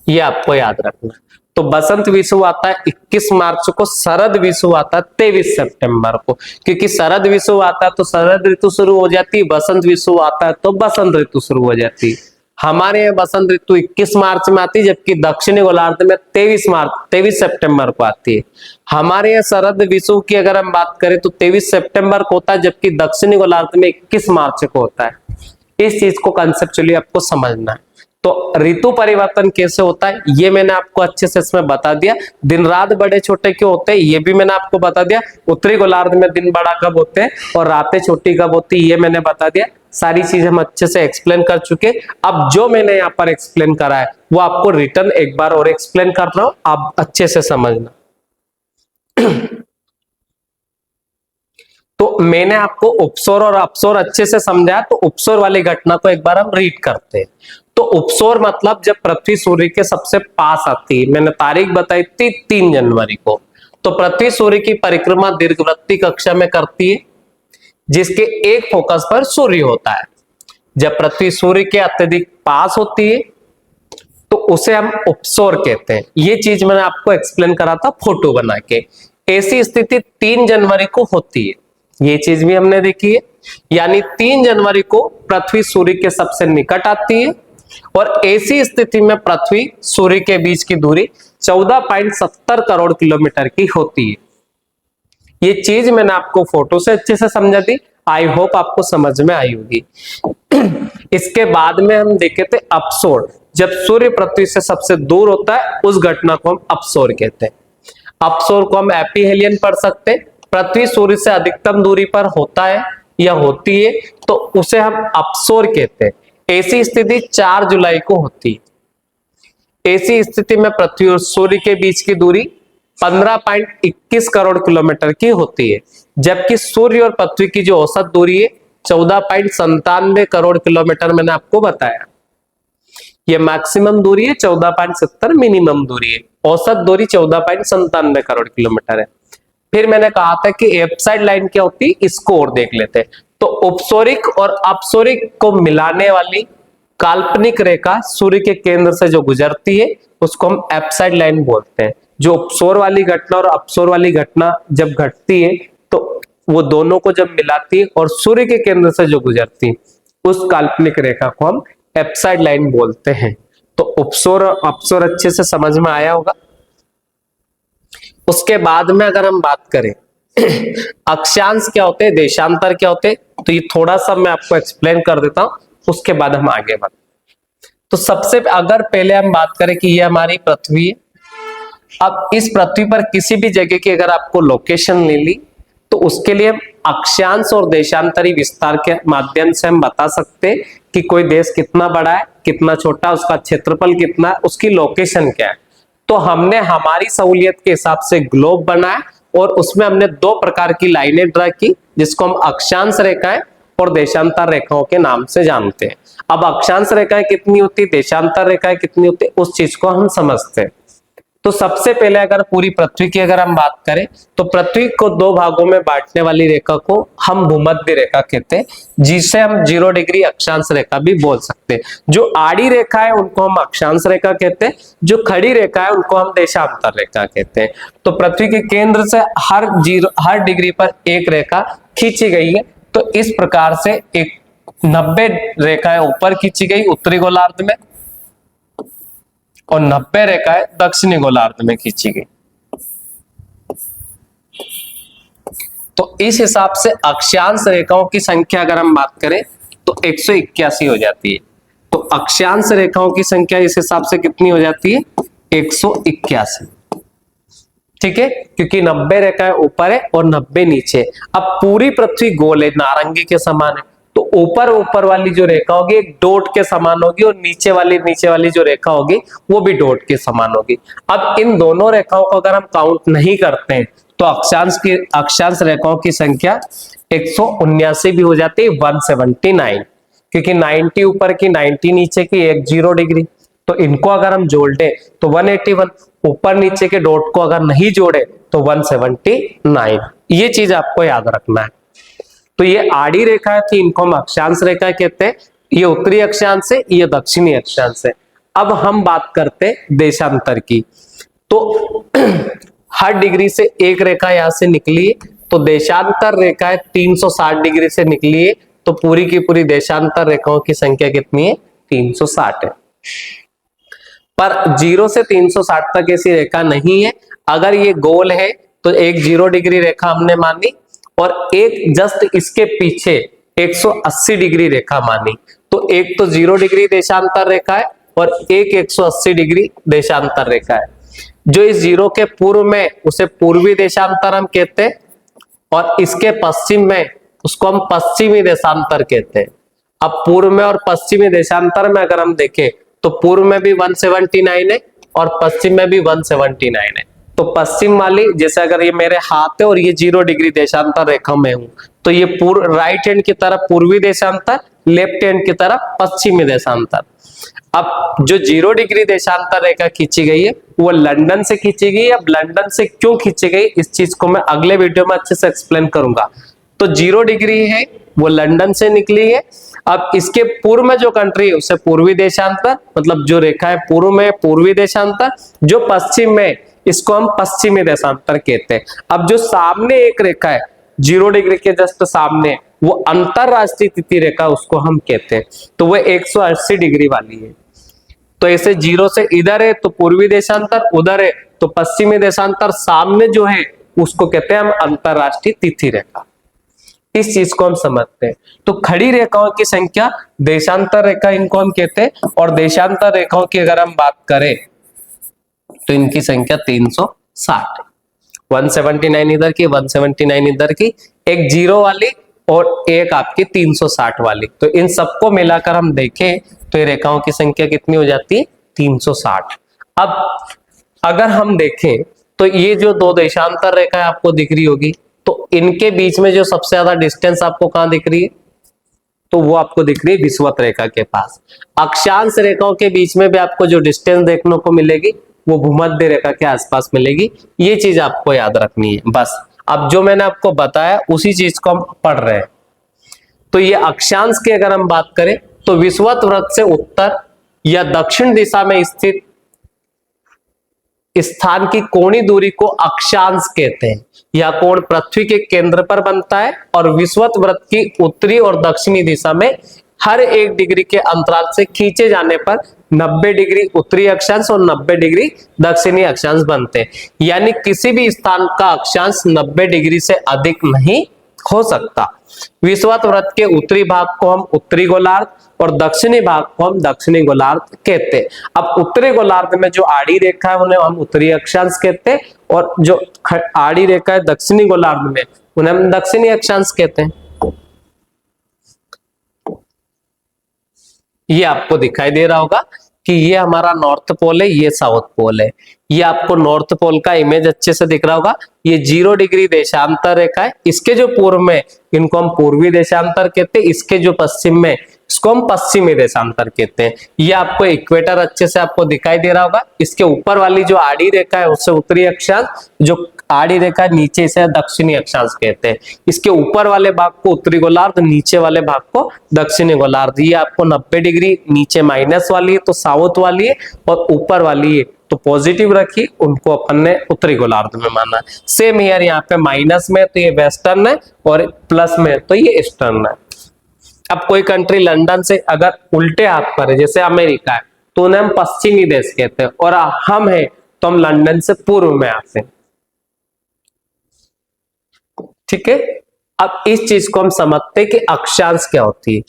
ये आपको याद रखना। तो बसंत विषुव आता है 21 मार्च को, शरद विषुव आता है 23 सितंबर को। क्योंकि शरद विषुव आता है तो शरद ऋतु शुरू हो जाती है, बसंत विषुव आता है तो बसंत ऋतु शुरू हो जाती है। हमारे यहाँ बसंत ऋतु 21 मार्च में आती है, जबकि दक्षिणी गोलार्ध में 23 सितंबर को आती है। हमारे यहाँ शरद विषुव की अगर हम बात करें तो 23 सितंबर को होता है, जबकि दक्षिणी गोलार्ध में 21 मार्च को होता है। इस चीज को कंसेप्चुअली आपको समझना है। तो ऋतु परिवर्तन कैसे होता है ये मैंने आपको अच्छे से इसमें बता दिया। दिन रात बड़े छोटे क्यों होते हैं ये भी मैंने आपको बता दिया। उत्तरी गोलार्ध में दिन बड़ा कब होते हैं और रातें छोटी कब होती है ये मैंने बता दिया। सारी चीज हम अच्छे से एक्सप्लेन कर चुके। अब जो मैंने यहाँ पर एक्सप्लेन करा है वो आपको रिटर्न एक बार और एक्सप्लेन कर रहा हूं, आप अच्छे से समझना। तो मैंने आपको उपसौर और अपसौर अच्छे से समझाया, तो उपसौर वाली घटना को एक बार हम रीड करते हैं। तो उपसौर मतलब जब पृथ्वी सूर्य के सबसे पास आती है, मैंने तारीख बताई थी 3 जनवरी को। तो पृथ्वी सूर्य की परिक्रमा दीर्घवृत्तीय कक्षा में करती है, जिसके एक फोकस पर सूर्य होता है। जब पृथ्वी सूर्य के अत्यधिक पास होती है तो उसे हम उपसौर कहते हैं। ये चीज मैंने आपको एक्सप्लेन करा था फोटो बना के। ऐसी स्थिति 3 जनवरी को होती है, ये चीज भी हमने देखी है। यानी 3 जनवरी को पृथ्वी सूर्य के सबसे निकट आती है और ऐसी स्थिति में पृथ्वी सूर्य के बीच की दूरी 14.70 करोड़ किलोमीटर की होती है। ये चीज मैंने आपको फोटो से अच्छे से समझा दी, आई होप आपको समझ में आई होगी। इसके बाद में हम देखे थे अपसौर, जब सूर्य पृथ्वी से सबसे दूर होता है उस घटना को हम अपसौर कहते हैं। अपसोर को हम एपीहेलियन पढ़ सकते हैं। पृथ्वी सूर्य से अधिकतम दूरी पर होता है या होती है तो उसे हम अपसोर कहते हैं। ऐसी स्थिति 4 जुलाई को होती है। ऐसी स्थिति में पृथ्वी और सूर्य के बीच की दूरी 15.21 करोड़ किलोमीटर की होती है, जबकि सूर्य और पृथ्वी की जो औसत दूरी है 14.97 करोड़ किलोमीटर मैंने आपको बताया। ये मैक्सिमम दूरी है, 14.70 मिनिमम दूरी है, औसत दूरी 14.97 करोड़ किलोमीटर है। फिर मैंने कहा था कि एप्साइड लाइन क्या होती है, इसको और देख लेते हैं। तो उपसोरिक और अपसोरिक को मिलाने वाली काल्पनिक रेखा सूर्य के केंद्र से जो गुजरती है उसको हम एप्साइड लाइन बोलते हैं। जो उपसोर वाली घटना और अपसोर वाली घटना जब घटती है तो वो दोनों को जब मिलाती है और सूर्य के केंद्र से जो गुजरती है उस काल्पनिक रेखा को हम एप्साइड लाइन बोलते हैं। तो उपसोर और अपसोर अच्छे से समझ में आया होगा। उसके बाद में अगर हम बात करें अक्षांश क्या होते हैं, देशांतर क्या होते हैं, तो ये थोड़ा सा मैं आपको एक्सप्लेन कर देता हूं, उसके बाद हम आगे बढ़ते। तो सबसे अगर पहले हम बात करें कि ये हमारी पृथ्वी है। अब इस पृथ्वी पर किसी भी जगह की अगर आपको लोकेशन ले ली तो उसके लिए हम अक्षांश और देशांतरी विस्तार के माध्यम से हम बता सकते हैं कि कोई देश कितना बड़ा है, कितना छोटा, उसका क्षेत्रफल कितना है, उसकी लोकेशन क्या है। तो हमने हमारी सहूलियत के हिसाब से ग्लोब बनाया और उसमें हमने 2 प्रकार की लाइनें ड्रा की, जिसको हम अक्षांश रेखाएं और देशांतर रेखाओं के नाम से जानते हैं। अब अक्षांश रेखाएं कितनी होती, देशांतर रेखाएं कितनी होती, उस चीज को हम समझते हैं। तो सबसे पहले अगर पूरी पृथ्वी की अगर हम बात करें तो पृथ्वी को 2 भागों में बांटने वाली रेखा को हम भूमध्य रेखा कहते हैं, जिसे हम 0 डिग्री अक्षांश रेखा भी बोल सकते हैं। जो आड़ी रेखा है उनको हम अक्षांश रेखा कहते हैं, जो खड़ी रेखा है उनको हम देशांतर रेखा कहते हैं। तो पृथ्वी के केंद्र से हर डिग्री पर एक रेखा खींची गई है। तो इस प्रकार से एक 90 रेखाएं ऊपर खींची गई उत्तरी गोलार्ध में और 90 रेखाएं दक्षिणी गोलार्ध में खींची गई। तो इस हिसाब से अक्षांश रेखाओं की संख्या अगर हम बात करें तो 181 हो जाती है। तो अक्षांश रेखाओं की संख्या इस हिसाब से कितनी हो जाती है, 181। ठीक है, क्योंकि 90 रेखाएं ऊपर है और 90 नीचे। अब पूरी पृथ्वी गोल है, नारंगी के समान है, तो ऊपर वाली जो रेखा होगी एक डॉट के समान होगी और नीचे वाली जो रेखा होगी वो भी डॉट के समान होगी। अब इन दोनों रेखाओं को अगर हम काउंट नहीं करते हैं तो अक्षांश रेखाओं की संख्या 179 भी हो जाती है, 179, क्योंकि 90 ऊपर की 90 नीचे की, एक 0 डिग्री। तो इनको अगर हम जोड़ दें तो 181, ऊपर नीचे के डॉट को अगर नहीं जोड़े तो 179। ये चीज आपको याद रखना है। तो ये आड़ी रेखा थी, इनको हम अक्षांश रेखा कहते हैं। ये उत्तरी अक्षांश है, ये दक्षिणी अक्षांश है। अब हम बात करते हैं देशांतर की। तो हर डिग्री से एक रेखा यहां से निकली है, तो देशांतर रेखा 360 डिग्री से निकली है। तो पूरी की पूरी देशांतर रेखाओं की संख्या कितनी है, 360 है। पर 0 से 360 तक ऐसी रेखा नहीं है। अगर ये गोल है तो एक 0 डिग्री रेखा हमने मानी और एक जस्ट इसके पीछे 180 डिग्री रेखा मानी। तो एक तो 0 डिग्री देशांतर रेखा है और एक 180 डिग्री देशांतर रेखा है। जो इस 0 के पूर्व में उसे पूर्वी देशांतर हम कहते हैं और इसके पश्चिम में उसको हम पश्चिमी देशांतर कहते हैं। अब पूर्व में और पश्चिमी देशांतर में अगर हम देखें तो पूर्व में भी 179 है और पश्चिम में भी 179 है। तो पश्चिम वाली, जैसे अगर ये मेरे हाथ है और ये 0 डिग्री देशांतर रेखा में हूं, तो ये राइट हैंड की तरफ पूर्वी देशांतर, लेफ्ट हैंड की तरफ पश्चिमी देशांतर। अब जो 0 डिग्री देशांतर रेखा खींची गई है वो लंदन से खींची गई है। अब लंदन से क्यों खींची गई इस चीज को मैं अगले वीडियो में अच्छे से एक्सप्लेन करूंगा। तो 0 डिग्री है वो लंदन से निकली है। अब इसके पूर्व में जो कंट्री है उसे पूर्वी देशांतर, मतलब जो रेखा है पूर्व में पूर्वी देशांतर, जो पश्चिम में इसको हम पश्चिमी देशांतर कहते हैं। अब जो सामने एक रेखा है 0 डिग्री के जस्ट सामने, वो अंतरराष्ट्रीय तिथि रेखा उसको हम कहते हैं। तो वो 180 डिग्री वाली है। तो ऐसे 0 से इधर है तो पूर्वी देशांतर, उधर है तो पश्चिमी देशांतर, सामने जो है उसको कहते हैं हम अंतरराष्ट्रीय तिथि रेखा। इस चीज को हम समझते हैं। तो खड़ी रेखाओं की संख्या देशांतर रेखा इनको हम कहते हैं और देशांतर रेखाओं की अगर हम बात करें तो इनकी संख्या 360 है। 179 इधर की, 179 इधर की, एक जीरो वाली और एक आपकी 360 वाली। तो इन सबको मिलाकर हम देखें तो ये रेखाओं की संख्या कितनी हो जाती है, 360। अब अगर हम देखें तो ये जो दो देशांतर रेखाएं आपको दिख रही होगी, तो इनके बीच में जो सबसे ज्यादा डिस्टेंस आपको कहां दिख रही है, तो वो आपको दिख रही है विषुवत रेखा के पास। अक्षांश रेखाओं के बीच में भी आपको जो डिस्टेंस देखने को मिलेगी वो भूमध्य रेखा के आसपास मिलेगी। ये चीज आपको याद रखनी है बस। अब जो मैंने आपको बताया उसी चीज को हम पढ़ रहे हैं। तो ये अक्षांश की अगर हम बात करें तो विषुवत वृत्त से उत्तर या दक्षिण दिशा में स्थित स्थान की कोणीय दूरी को अक्षांश कहते हैं। यह कोण पृथ्वी के केंद्र पर बनता है और विषुवत वृत्त की उत्तरी और दक्षिणी दिशा में हर 1 डिग्री के अंतराल से खींचे जाने पर 90 डिग्री उत्तरी अक्षांश और 90 डिग्री दक्षिणी अक्षांश बनते हैं। यानी किसी भी स्थान का अक्षांश 90 डिग्री से अधिक नहीं हो सकता। विषुवत वृत्त के उत्तरी भाग को हम उत्तरी गोलार्ध और दक्षिणी भाग को हम दक्षिणी गोलार्ध कहते हैं। अब उत्तरी गोलार्ध में जो आड़ी रेखा है उन्हें हम उत्तरी अक्षांश कहते हैं और जो आड़ी रेखा है दक्षिणी गोलार्ध में उन्हें हम दक्षिणी अक्षांश कहते हैं। ये आपको दिखाई दे रहा होगा कि ये हमारा नॉर्थ पोल है, ये साउथ पोल है। ये आपको नॉर्थ पोल का इमेज अच्छे से दिख रहा होगा। ये 0 डिग्री देशांतर रेखा है। इसके जो पूर्व में इनको हम पूर्वी देशांतर कहते हैं, इसके जो पश्चिम में इसको हम पश्चिमी देशांतर कहते हैं। ये आपको इक्वेटर अच्छे से आपको दिखाई दे रहा होगा। इसके ऊपर वाली जो आड़ी रेखा है उससे उत्तरी अक्षांश, जो आड़ी रेखा नीचे से दक्षिणी अक्षांश कहते हैं। इसके ऊपर वाले भाग को उत्तरी गोलार्ध, नीचे वाले भाग को दक्षिणी गोलार्ध। ये आपको 90 डिग्री नीचे माइनस वाली है तो साउथ वाली है और ऊपर वाली है तो पॉजिटिव रखी, उनको अपन ने उत्तरी गोलार्ध में माना। सेम हियर यहाँ पे माइनस में तो ये वेस्टर्न है और प्लस में तो ये ईस्टर्न है। अब कोई कंट्री लंदन से अगर उल्टे हाथ पर है जैसे अमेरिका है तो उन्हें हम पश्चिमी देश कहते हैं और हम है तो हम लंदन से पूर्व में आते हैं। ठीक है, अब इस चीज को हम समझते हैं कि अक्षांश क्या होती है।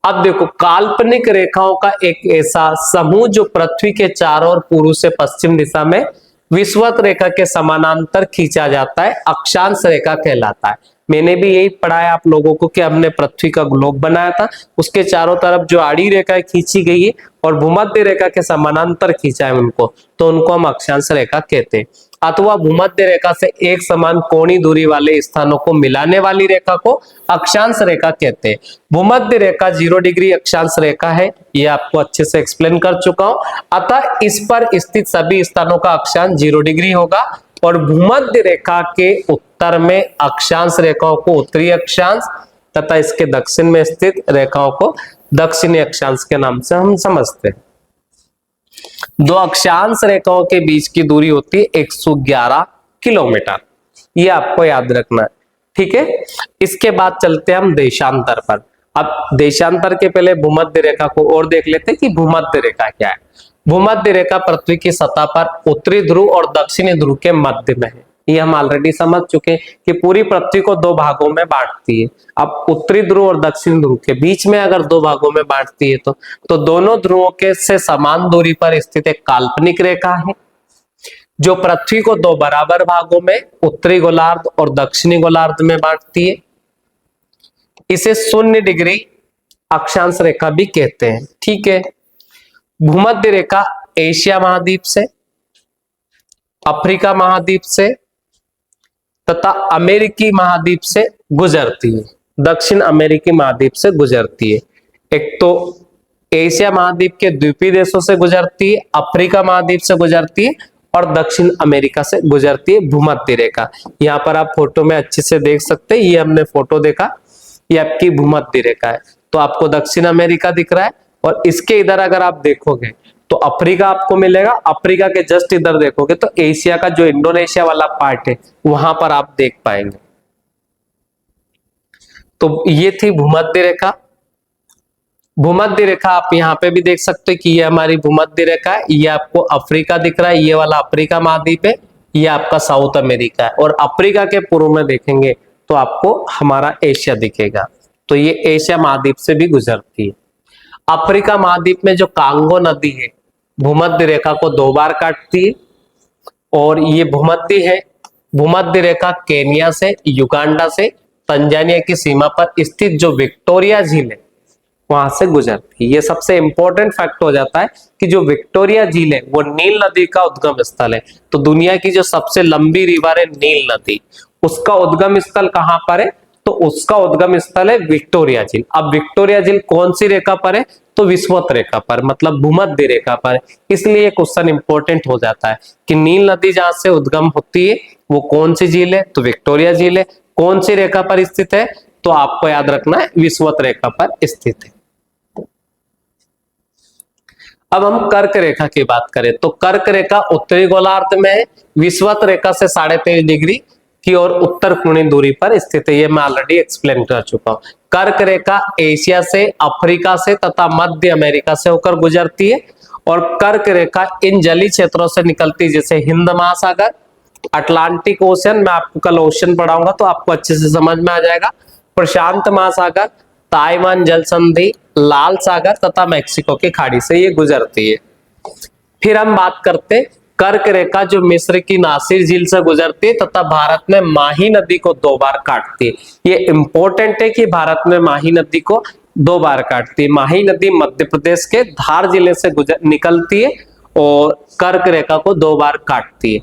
अब देखो, काल्पनिक रेखाओं का एक ऐसा समूह जो पृथ्वी के चारों ओर पूर्व से पश्चिम दिशा में विषुवत रेखा के समानांतर खींचा जाता है, अक्षांश रेखा कहलाता है। मैंने भी यही पढ़ाया आप लोगों को कि हमने पृथ्वी का ग्लोब बनाया था, उसके चारों तरफ जो आड़ी रेखा खींची गई है और भूमध्य रेखा के समानांतर खींचा है उनको, तो उनको हम अक्षांश रेखा कहते हैं। अथवा भूमध्य रेखा से एक समान कोणीय दूरी वाले स्थानों को मिलाने वाली रेखा को अक्षांश रेखा कहते हैं। भूमध्य रेखा 0 डिग्री अक्षांश रेखा है, ये आपको अच्छे से एक्सप्लेन कर चुका हूं। अतः इस पर स्थित सभी स्थानों का अक्षांश 0 डिग्री होगा और भूमध्य रेखा के उत्तर में अक्षांश रेखाओं को उत्तरी अक्षांश तथा इसके दक्षिण में स्थित रेखाओं को दक्षिणी अक्षांश के नाम से हम समझते हैं। दो अक्षांश रेखाओं के बीच की दूरी होती है 111 किलोमीटर, ये आपको याद रखना है। ठीक है, इसके बाद चलते हैं हम देशांतर पर। अब देशांतर के पहले भूमध्य रेखा को और देख लेते हैं कि भूमध्य रेखा क्या है। भूमध्य रेखा पृथ्वी की सतह पर उत्तरी ध्रुव और दक्षिणी ध्रुव के मध्य में है। ये हम ऑलरेडी समझ चुके हैं कि पूरी पृथ्वी को 2 भागों में बांटती है। अब उत्तरी ध्रुव और दक्षिणी ध्रुव के बीच में अगर 2 भागों में बांटती है तो दोनों ध्रुवों के से समान दूरी पर स्थित एक काल्पनिक रेखा है जो पृथ्वी को 2 बराबर भागों में उत्तरी गोलार्ध और दक्षिणी गोलार्ध में बांटती है। इसे 0 डिग्री अक्षांश रेखा भी कहते हैं। ठीक है, भूमध्य रेखा एशिया महाद्वीप से, अफ्रीका महाद्वीप से तथा अमेरिकी महाद्वीप से गुजरती है, दक्षिण अमेरिकी महाद्वीप से गुजरती है। एक तो एशिया महाद्वीप के द्वीपीय देशों से गुजरती है, अफ्रीका महाद्वीप से गुजरती है और दक्षिण अमेरिका से गुजरती है भूमध्य रेखा। यहाँ पर आप फोटो में अच्छे से देख सकते हैं, ये हमने फोटो देखा, ये आपकी भूमध्य रेखा है। तो आपको दक्षिण अमेरिका दिख रहा है और इसके इधर अगर आप देखोगे तो अफ्रीका आपको मिलेगा। अफ्रीका के जस्ट इधर देखोगे तो एशिया का जो इंडोनेशिया वाला पार्ट है वहां पर आप देख पाएंगे। तो ये थी भूमध्य रेखा। भूमध्य रेखा आप यहाँ पे भी देख सकते हैं कि ये हमारी भूमध्य रेखा है। ये आपको अफ्रीका दिख रहा है, ये वाला अफ्रीका महाद्वीप है, ये आपका साउथ अमेरिका है। और अफ्रीका के पूर्व में देखेंगे तो आपको हमारा एशिया दिखेगा। तो ये एशिया महाद्वीप से भी गुजरती है। अफ्रीका महाद्वीप में जो कांगो नदी है भूमध्य रेखा को 2 बार काटती है और ये भूमध्य है भूमध्य रेखा केनिया से, युगांडा से तंजानिया की सीमा पर स्थित जो विक्टोरिया झील है वहां से गुजरती है। ये सबसे इंपॉर्टेंट फैक्ट हो जाता है कि जो विक्टोरिया झील है वो नील नदी का उद्गम स्थल है। तो दुनिया की जो सबसे लंबी रिवर है नील नदी, उसका उद्गम स्थल कहां पर है? तो उसका उद्गम स्थल है विक्टोरिया झील। अब विक्टोरिया झील कौन सी रेखा पर है? तो विषुवत रेखा पर, मतलब भूमध्य रेखा पर। इसलिए क्वेश्चन इंपॉर्टेंट हो जाता है कि नील नदी जहां से उद्गम होती है वो कौन सी झील है? तो विक्टोरिया झील है। कौन सी रेखा पर स्थित है? तो आपको याद रखना है विषुवत रेखा पर स्थित है। अब हम कर्क रेखा की बात करें तो कर्क रेखा उत्तरी गोलार्ध में है, विषुवत रेखा से 23.5 डिग्री की ओर उत्तर कोणीय दूरी पर स्थित है। ये मैं ऑलरेडी एक्सप्लेन कर चुका हूं। कर्क रेखा एशिया से, अफ्रीका से तथा मध्य अमेरिका से होकर गुजरती है और कर्क रेखा इन जलीय क्षेत्रों से निकलती है जैसे हिंद महासागर, अटलांटिक ओशन, मैं आपको कल ओशन पढ़ाऊंगा तो आपको अच्छे से समझ में आ जाएगा, प्रशांत महासागर, ताइवान जल संधि, लाल सागर तथा मैक्सिको की खाड़ी से ये गुजरती है। फिर हम बात करते हैं कर्क रेखा जो मिस्र की नासिर झील से गुजरती है तथा भारत में माही नदी को 2 बार काटती है। ये इंपॉर्टेंट है कि भारत में माही नदी को 2 बार काटती है। माही नदी मध्य प्रदेश के धार जिले से निकलती है और कर्क रेखा को 2 बार काटती है।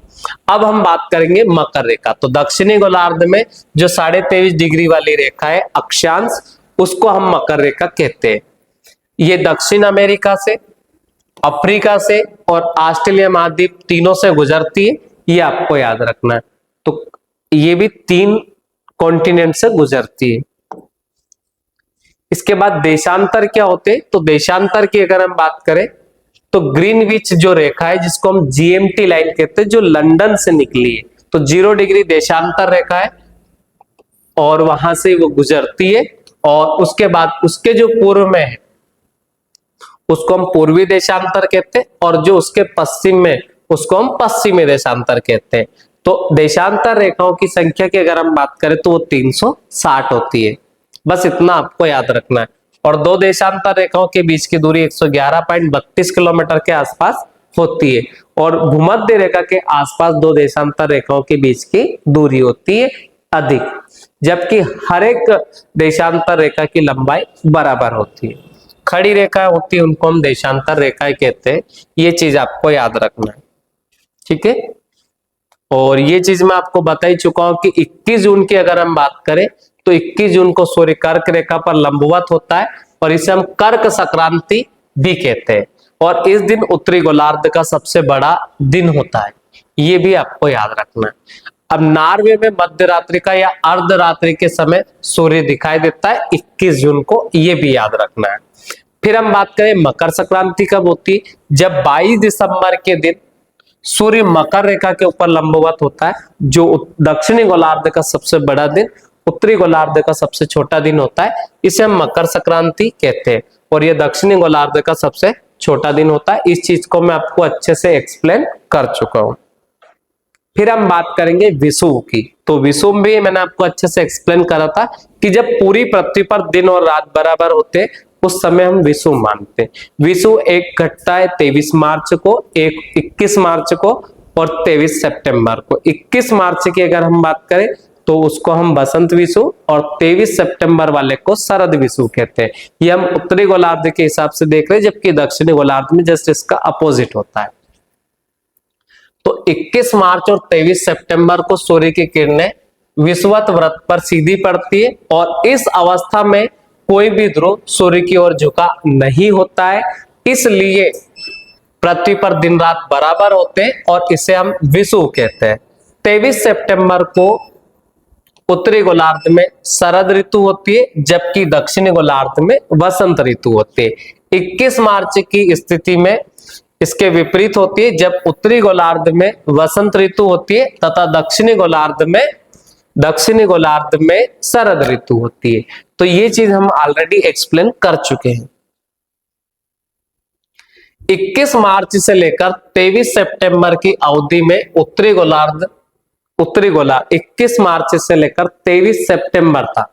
अब हम बात करेंगे मकर रेखा। तो दक्षिणी गोलार्ध में जो 23.5 डिग्री वाली रेखा है अक्षांश, उसको हम मकर रेखा कहते हैं। ये दक्षिण अमेरिका से, अफ्रीका से और ऑस्ट्रेलिया महाद्वीप तीनों से गुजरती है, ये आपको याद रखना है। तो ये भी 3 कॉन्टिनेंट से गुजरती है। इसके बाद देशांतर क्या होते हैं? तो देशांतर की अगर हम बात करें तो ग्रीनविच जो रेखा है जिसको हम जीएमटी लाइन कहते हैं, जो लंदन से निकली है, तो 0 डिग्री देशांतर रेखा है और वहां से वो गुजरती है। और उसके बाद उसके जो पूर्व में है उसको हम पूर्वी देशांतर कहते हैं और जो उसके पश्चिम में उसको हम पश्चिमी देशांतर कहते हैं। तो देशांतर रेखाओं की संख्या की अगर हम बात करें तो वो 360 होती है। बस इतना आपको याद रखना है। और 2 देशांतर रेखाओं के बीच की दूरी 111.32 किलोमीटर के आसपास होती है और भूमध्य रेखा के आसपास 2 देशांतर रेखाओं के बीच की दूरी होती है अधिक, जबकि हर एक देशांतर रेखा की लंबाई बराबर होती है। खड़ी रेखा होती है उनको हम देशांतर रेखाएं कहते हैं। ये चीज आपको याद रखना है, ठीक है। और ये चीज मैं आपको बता ही चुका हूं कि 21 जून की अगर हम बात करें तो 21 जून को सूर्य कर्क रेखा पर लंबवत होता है और इसे हम कर्क संक्रांति भी कहते हैं। और इस दिन उत्तरी गोलार्ध का सबसे बड़ा दिन होता है, ये भी आपको याद रखना है। अब नॉर्वे में मध्य रात्रि का या अर्धरात्रि के समय सूर्य दिखाई देता है 21 जून को, ये भी याद रखना है। फिर हम बात करें मकर संक्रांति कब होती है? जब 22 दिसंबर के दिन सूर्य मकर रेखा के ऊपर लंबवत होता है, जो दक्षिणी गोलार्ध का सबसे बड़ा दिन, उत्तरी गोलार्ध का सबसे छोटा दिन होता है। इसे हम मकर संक्रांति कहते हैं और यह दक्षिणी गोलार्ध का सबसे छोटा दिन होता है। इस चीज को मैं आपको अच्छे से एक्सप्लेन कर चुका हूं। फिर हम बात करेंगे विषुव की। तो विषुव भी मैंने आपको अच्छे से एक्सप्लेन करा था कि जब पूरी पृथ्वी पर दिन और रात बराबर होते उस समय हम विषुव मानते हैं। विषुव एक घटता है 23 मार्च को, एक 21 मार्च को और 23 सितंबर को। 21 मार्च की अगर हम बात करें तो उसको हम बसंत विषुव और 23 सितंबर वाले को शरद विषुव कहते हैं। ये हम उत्तरी गोलार्ध के हिसाब से देख रहे हैं, जबकि दक्षिणी गोलार्ध में जस्ट इसका अपोजिट होता है। तो 21 मार्च और 23 सितंबर को सूर्य की किरणें विषुवत वृत्त पर सीधी पड़ती है और इस अवस्था में कोई भी ध्रुव सूर्य की ओर झुका नहीं होता है, इसलिए पृथ्वी पर दिन रात बराबर होते हैं और इसे हम विषुव कहते हैं। 23 सितंबर को उत्तरी गोलार्ध में शरद ऋतु होती है, जबकि दक्षिणी गोलार्ध में वसंत ऋतु होती है। 21 मार्च की स्थिति में इसके विपरीत होती है, जब उत्तरी गोलार्ध में वसंत ऋतु होती है तथा दक्षिणी गोलार्ध में शरद ऋतु होती है। तो ये चीज हम ऑलरेडी एक्सप्लेन कर चुके हैं। 21 मार्च से लेकर 23 सितंबर की अवधि में उत्तरी गोलार्ध 21 मार्च से लेकर 23 सितंबर तक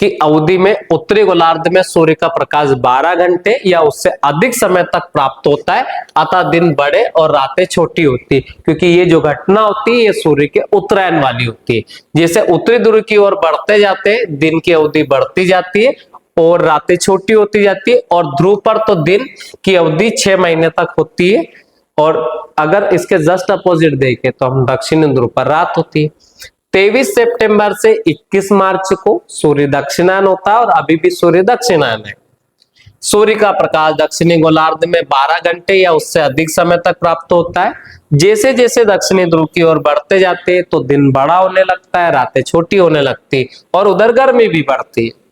की अवधि में उत्तरी गोलार्ध में सूर्य का प्रकाश 12 घंटे या उससे अधिक समय तक प्राप्त होता है, अतः दिन बड़े और रातें छोटी होती है। क्योंकि ये जो घटना होती है ये सूर्य के उत्तरायण वाली होती है। जैसे उत्तरी ध्रुव की ओर बढ़ते जाते हैं, दिन की अवधि बढ़ती जाती है और रातें छोटी होती जाती है, और ध्रुव पर तो दिन की अवधि 6 महीने तक होती है। और अगर इसके जस्ट अपोजिट देखें तो हम दक्षिणी ध्रुव पर रात होती है। 23 सितंबर से 21 मार्च को सूर्य दक्षिणायन होता है और अभी भी सूर्य दक्षिणायन है। सूर्य का प्रकाश दक्षिणी गोलार्ध में 12 घंटे या उससे अधिक समय तक प्राप्त होता है। जैसे जैसे दक्षिणी ध्रुव की ओर बढ़ते जाते हैं तो दिन बड़ा होने लगता है, रातें छोटी होने लगती है और उधर गर्मी भी बढ़ती है।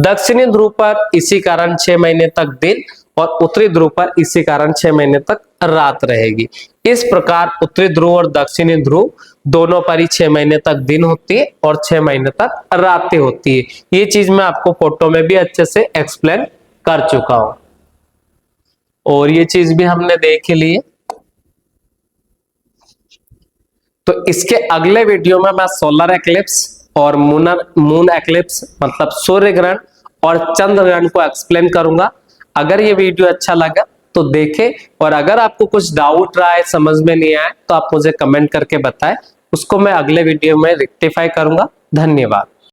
दक्षिणी ध्रुव पर इसी कारण 6 महीने तक दिन और उत्तरी ध्रुव पर इसी कारण 6 महीने तक रात रहेगी। इस प्रकार उत्तरी ध्रुव और दक्षिणी ध्रुव दोनों पर ही 6 महीने तक दिन होती है और 6 महीने तक रातें होती है। ये चीज मैं आपको फोटो में भी अच्छे से एक्सप्लेन कर चुका हूं और ये चीज भी हमने देख ली है। तो इसके अगले वीडियो में मैं सोलर एक्लिप्स और मून एक्लिप्स मतलब सूर्य ग्रहण और चंद्र ग्रहण को एक्सप्लेन करूंगा। अगर ये वीडियो अच्छा लगा तो देखें, और अगर आपको कुछ डाउट रहा है, समझ में नहीं आया, तो आप मुझे कमेंट करके बताएं, उसको मैं अगले वीडियो में रेक्टिफाई करूंगा। धन्यवाद।